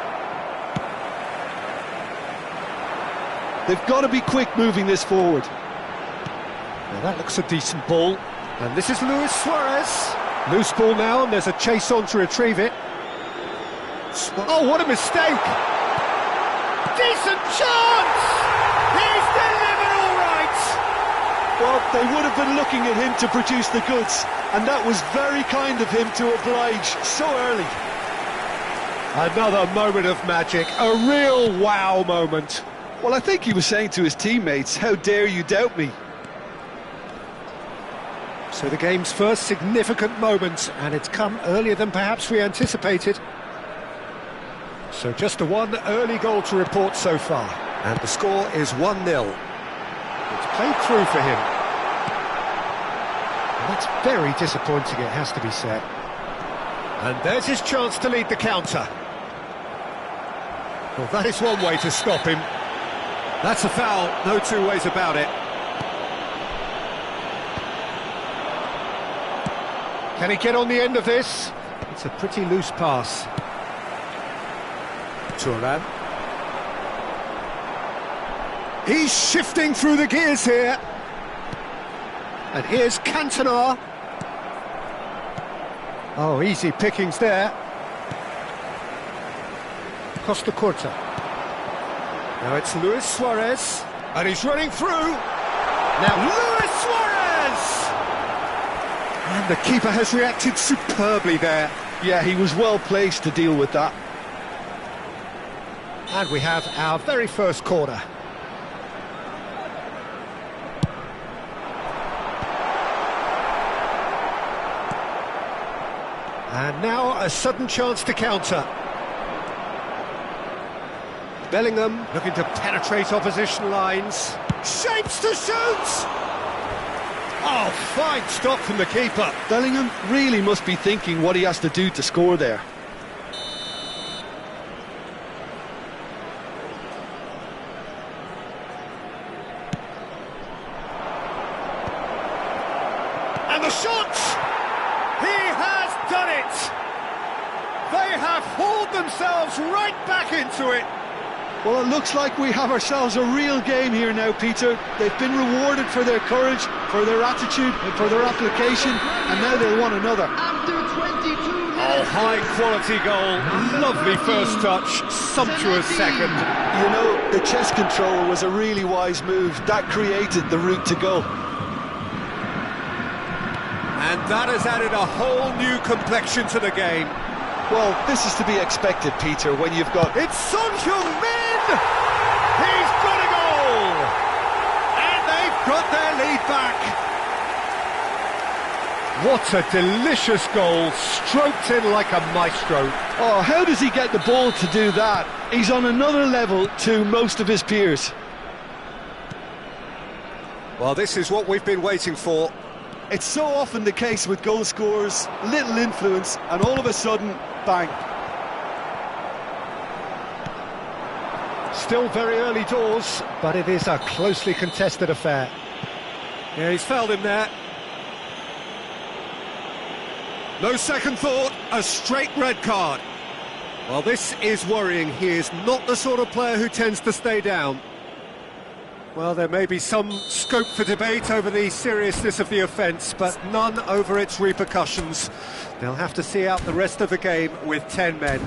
They've got to be quick moving this forward. Now that looks a decent ball. And this is Luis Suarez. Loose ball now, and there's a chase on to retrieve it. Oh, what a mistake! Decent chance! He's delivered all right! Well, they would have been looking at him to produce the goods, and that was very kind of him to oblige so early. Another moment of magic, a real wow moment. Well, I think he was saying to his teammates, how dare you doubt me? So the game's first significant moment, and it's come earlier than perhaps we anticipated. So just a one early goal to report so far, and the score is 1-0. It's played through for him. And that's very disappointing, it has to be said. And there's his chance to lead the counter. Well, that is one way to stop him. That's a foul, no two ways about it. Can he get on the end of this? It's a pretty loose pass. Turan. He's shifting through the gears here. And here's Cantona. Oh, easy pickings there. Costa Curta. Now it's Luis Suarez. And he's running through. Now Luis Suarez! And the keeper has reacted superbly there. Yeah, he was well placed to deal with that. And we have our very first corner. And now a sudden chance to counter. Bellingham looking to penetrate opposition lines. Shapes to shoot! Oh, fine stop from the keeper. Bellingham really must be thinking what he has to do to score there. And the shot! He has done it! They have hauled themselves right back into it. Well, it looks like we have ourselves a real game here now, Peter. They've been rewarded for their courage, for their attitude, for their application, and now they want another. After 22 minutes. Oh, high-quality goal. Lovely first touch, sumptuous second. You know, the chest control was a really wise move. That created the route to goal. And that has added a whole new complexion to the game. Well, this is to be expected, Peter, when you've got... It's Son Heung-min! He's got a goal! And they've got their lead back. What a delicious goal, stroked in like a maestro. Oh, how does he get the ball to do that? He's on another level to most of his peers. Well, this is what we've been waiting for. It's so often the case with goal scorers, little influence, and all of a sudden, bang. Still very early doors, but it is a closely contested affair. Yeah, he's fouled him there. No second thought, a straight red card. Well, this is worrying. He is not the sort of player who tends to stay down. Well, there may be some scope for debate over the seriousness of the offence, but none over its repercussions. They'll have to see out the rest of the game with 10 men.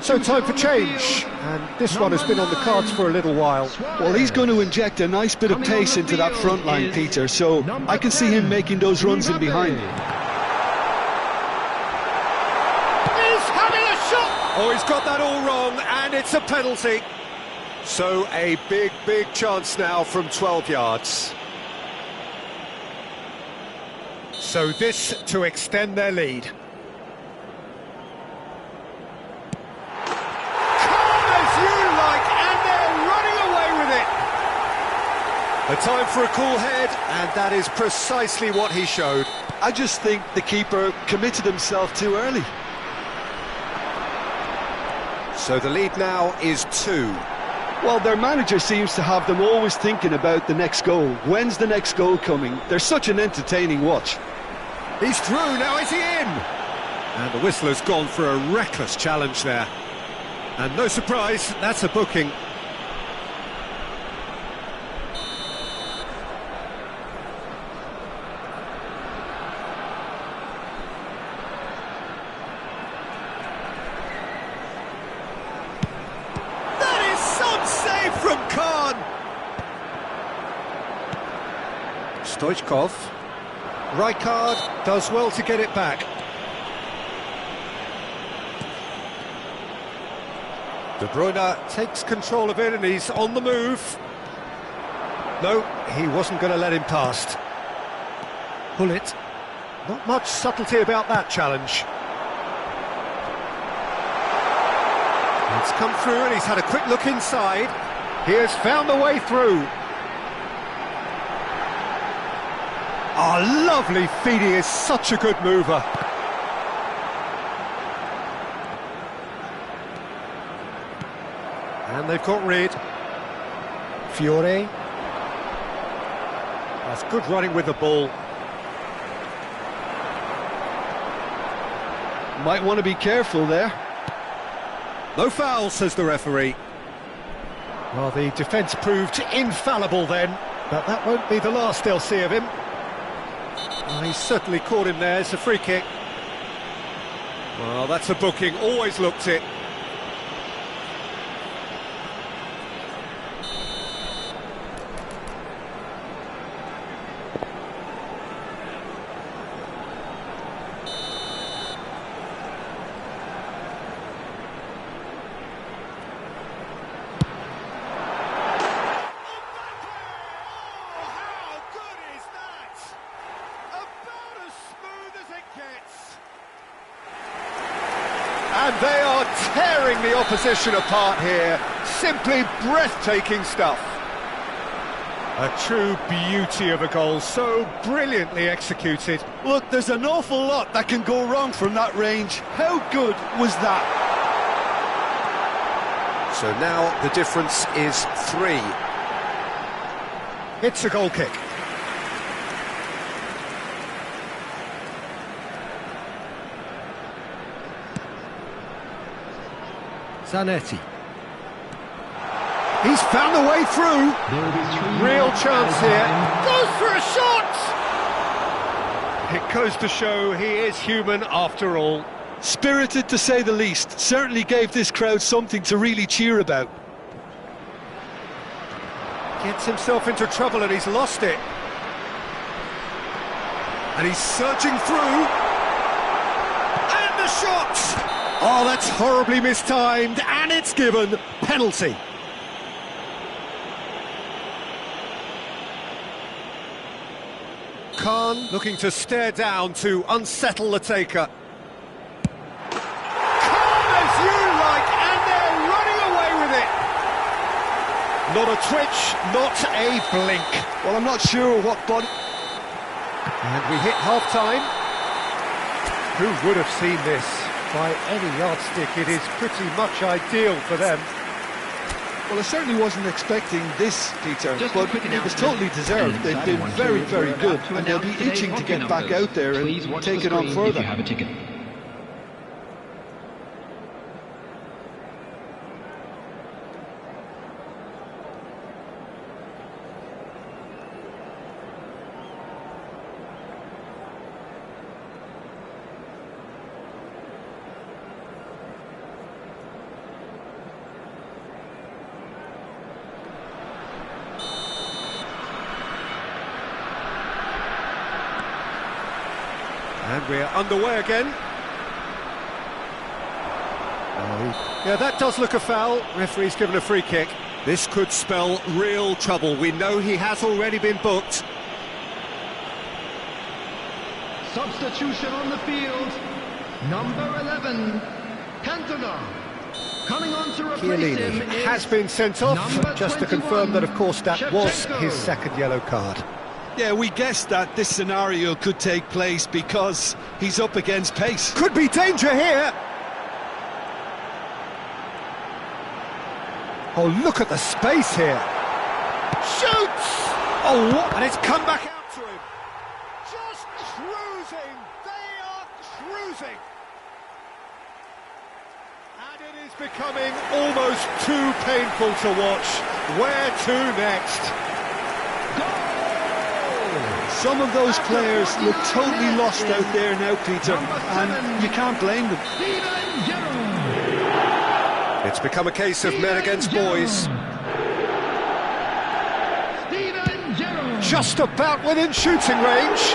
So time for change, and this one has been on the cards for a little while. Well, he's going to inject a nice bit of pace into that front line, Peter, so I can see him making those runs in behind. He's having a shot! Oh, he's got that all wrong, and it's a penalty. So a big chance now from 12 yards. So this to extend their lead. A time for a cool head, and that is precisely what he showed. I just think the keeper committed himself too early. So the lead now is 2. Well, their manager seems to have them always thinking about the next goal. When's the next goal coming? They're such an entertaining watch. He's through, now is he in? And the whistler's gone for a reckless challenge there. And no surprise, that's a booking. From Khan. Stoichkov. Rijkaard does well to get it back. De Bruyne takes control of it and he's on the move. No, he wasn't going to let him past. Bullet. Not much subtlety about that challenge. It's come through and he's had a quick look inside. He has found the way through. Oh, lovely feed. He is such a good mover. And they've got rid. Fiore. That's good running with the ball. Might want to be careful there. No foul, says the referee. Well, the defence proved infallible then, but that won't be the last they'll see of him. Well, he's certainly caught him there. It's a free kick. Well, that's a booking. Always looked it. And they are tearing the opposition apart here. Simply breathtaking stuff. A true beauty of a goal, so brilliantly executed. Look, there's an awful lot that can go wrong from that range. How good was that? So now the difference is 3. It's a goal kick. Zanetti. He's found a way through. Real chance here. Goes for a shot! It goes to show he is human after all. Spirited to say the least. Certainly gave this crowd something to really cheer about. Gets himself into trouble and he's lost it. And he's surging through. And the shot! Oh, that's horribly mistimed, and it's given. Penalty. Khan looking to stare down to unsettle the taker. Calm as you like, and they're running away with it. Not a twitch, not a blink. Well, I'm not sure what body... And we hit half-time. Who would have seen this? By any yardstick, it is pretty much ideal for them. Well, I certainly wasn't expecting this, Peter, Just but it was totally deserved. They've been very, very good, and they'll be itching to get back out there and take it on further. If you have a ticket. And we're underway again. Yeah, that does look a foul. Referee's given a free kick. This could spell real trouble. We know he has already been booked. Substitution on the field. Number 11, Cantona. Coming on to replace him Chiellini is has been sent off, just to 21, confirm that, of course, that was Shevchenko. his second yellow card. Yeah, we guessed that this scenario could take place because he's up against pace. Could be danger here. Oh, look at the space here. Shoots! Oh, what? And it's come back out to him. Just cruising. They are cruising. And it is becoming almost too painful to watch. Where to next? Some of those players look totally lost out there now, Peter, and you can't blame them. It's become a case of men against boys. Just about within shooting range.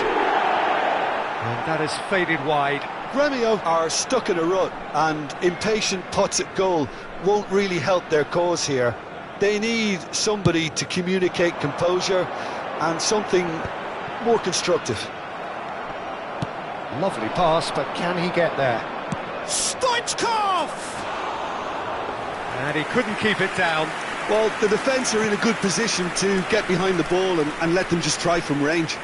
And that has faded wide. Gremio are stuck in a rut, and impatient putts at goal won't really help their cause here. They need somebody to communicate composure and something more constructive. Lovely pass, but can he get there? Stoichkov! And he couldn't keep it down. Well, the defence are in a good position to get behind the ball and let them just try from range.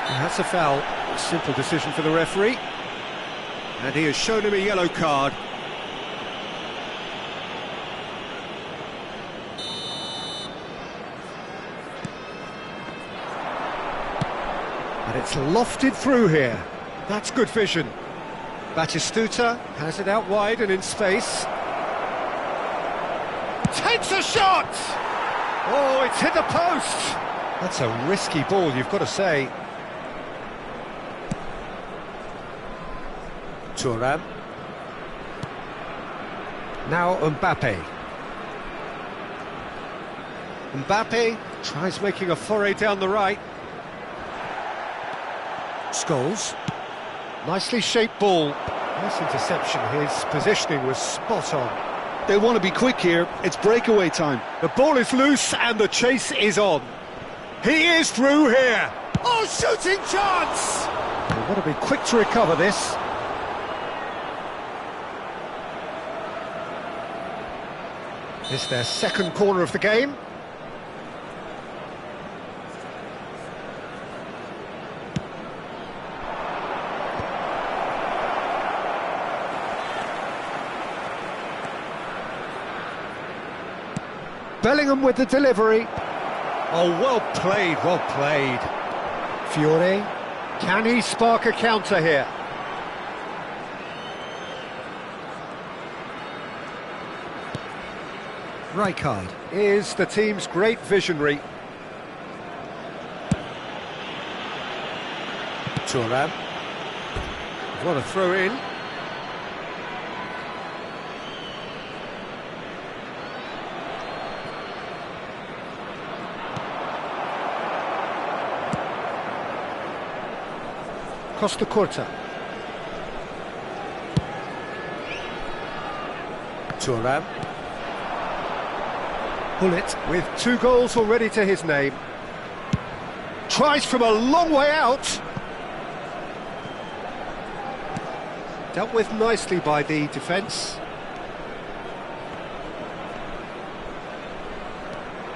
And that's a foul. A simple decision for the referee. And he has shown him a yellow card. And it's lofted through here. That's good vision. Batistuta has it out wide and in space. Takes a shot! Oh, it's hit the post! That's a risky ball, you've got to say. Thuram. Now Mbappe. Mbappe tries making a foray down the right. Scholes. Nicely shaped ball. Nice interception. His positioning was spot on. They want to be quick here. It's breakaway time. The ball is loose and the chase is on. He is through here. Oh, shooting chance! They want to be quick to recover this. It's their second corner of the game. Bellingham with the delivery. Oh, well played, well played. Fiore, can he spark a counter here? Rijkaard is the team's great visionary. Thuram. What a throw in. Costa Curta. Thuram. Bullet with 2 goals already to his name. Tries from a long way out. Dealt with nicely by the defence.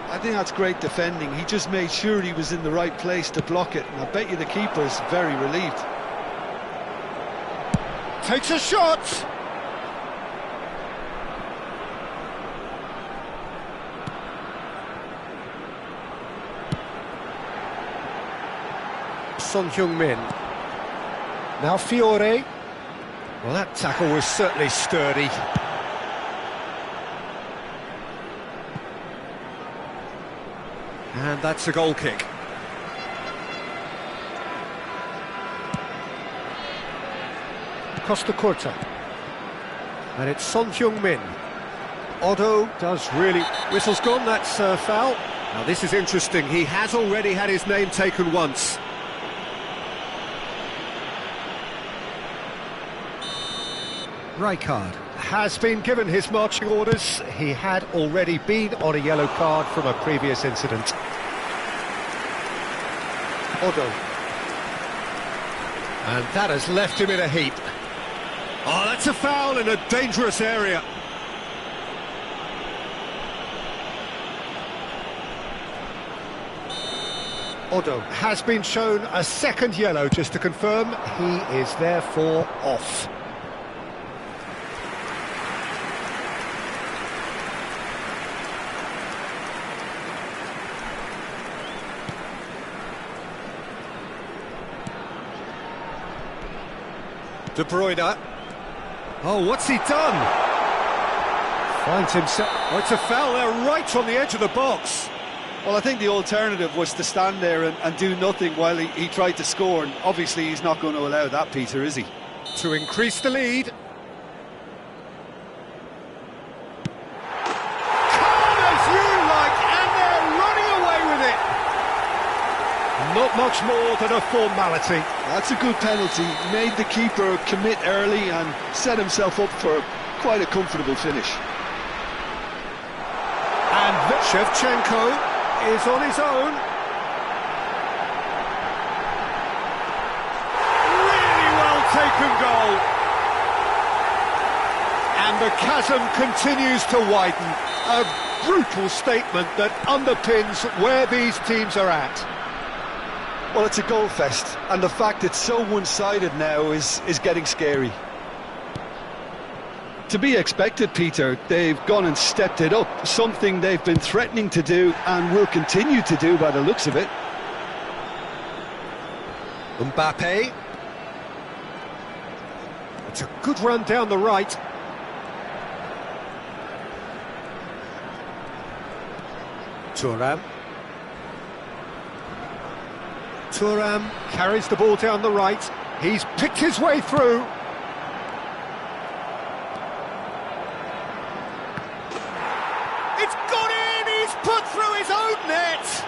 I think that's great defending. He just made sure he was in the right place to block it, and I bet you the keeper's very relieved. Takes a shot! Son Heung-min. Now Fiore. Well, that tackle was certainly sturdy. And that's a goal kick. Costa Curta. And it's Son Heung-min. Otto does really... Whistle's gone, that's foul. Now this is interesting, he has already had his name taken once. Rijkaard has been given his marching orders. He had already been on a yellow card from a previous incident. Otto. And that has left him in a heap. Oh, that's a foul in a dangerous area. Otto has been shown a second yellow, just to confirm. He is therefore off. De Bruyne. Oh, what's he done? Finds himself... Oh, it's a foul there right on the edge of the box. Well, I think the alternative was to stand there and do nothing while he tried to score, and obviously he's not going to allow that, Peter, is he? To increase the lead. Calm as you like, and they're running away with it. Not much more than a formality. That's a good penalty. Made the keeper commit early and set himself up for quite a comfortable finish. And Shevchenko is on his own. Really well taken goal. And the chasm continues to widen. A brutal statement that underpins where these teams are at. Well, it's a goal fest, and the fact it's so one-sided now is getting scary. To be expected, Peter, they've gone and stepped it up, something they've been threatening to do and will continue to do by the looks of it. Mbappe. It's a good run down the right. Thuram. Thuram carries the ball down the right. He's picked his way through. It's gone in! He's put through his own net!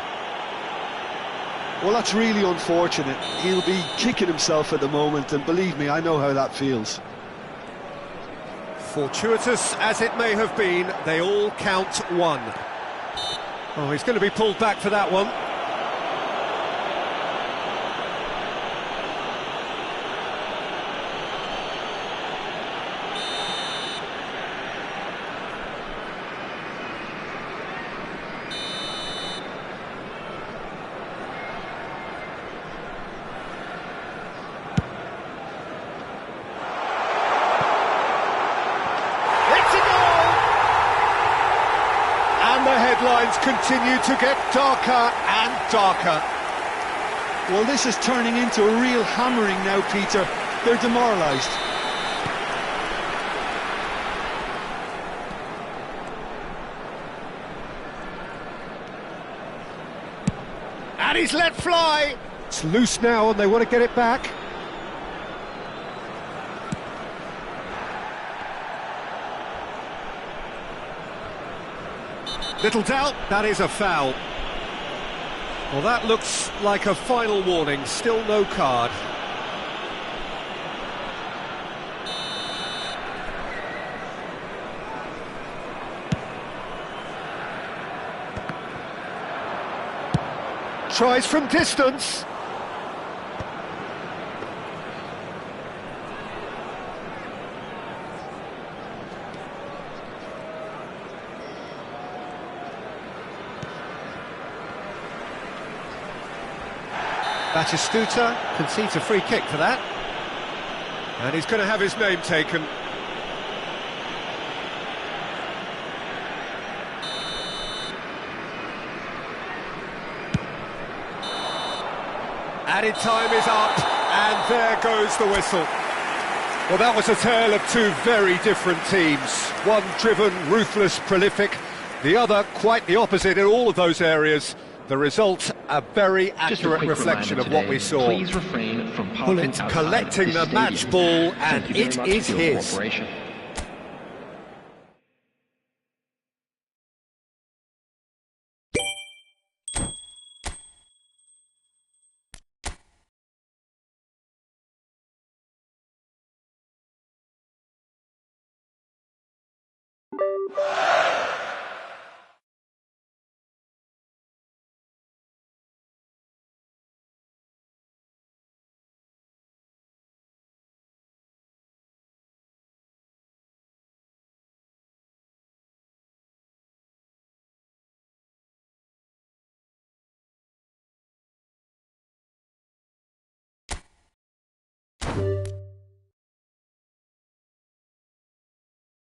Well, that's really unfortunate. He'll be kicking himself at the moment, and believe me, I know how that feels. Fortuitous as it may have been, they all count one. Oh, he's going to be pulled back for that one. Headlines continue to get darker and darker. Well, this is turning into a real hammering now, Peter. They're demoralised. And he's let fly. It's loose now and they want to get it back. Little doubt, that is a foul. Well, that looks like a final warning, still no card. Tries from distance. Batistuta concedes a free kick for that. And he's going to have his name taken. Added time is up, and there goes the whistle. Well, that was a tale of two very different teams. One driven, ruthless, prolific. The other quite the opposite in all of those areas. The result, a very accurate reflection of what we saw. Please refrain from Bullet collecting the match ball, and it is his.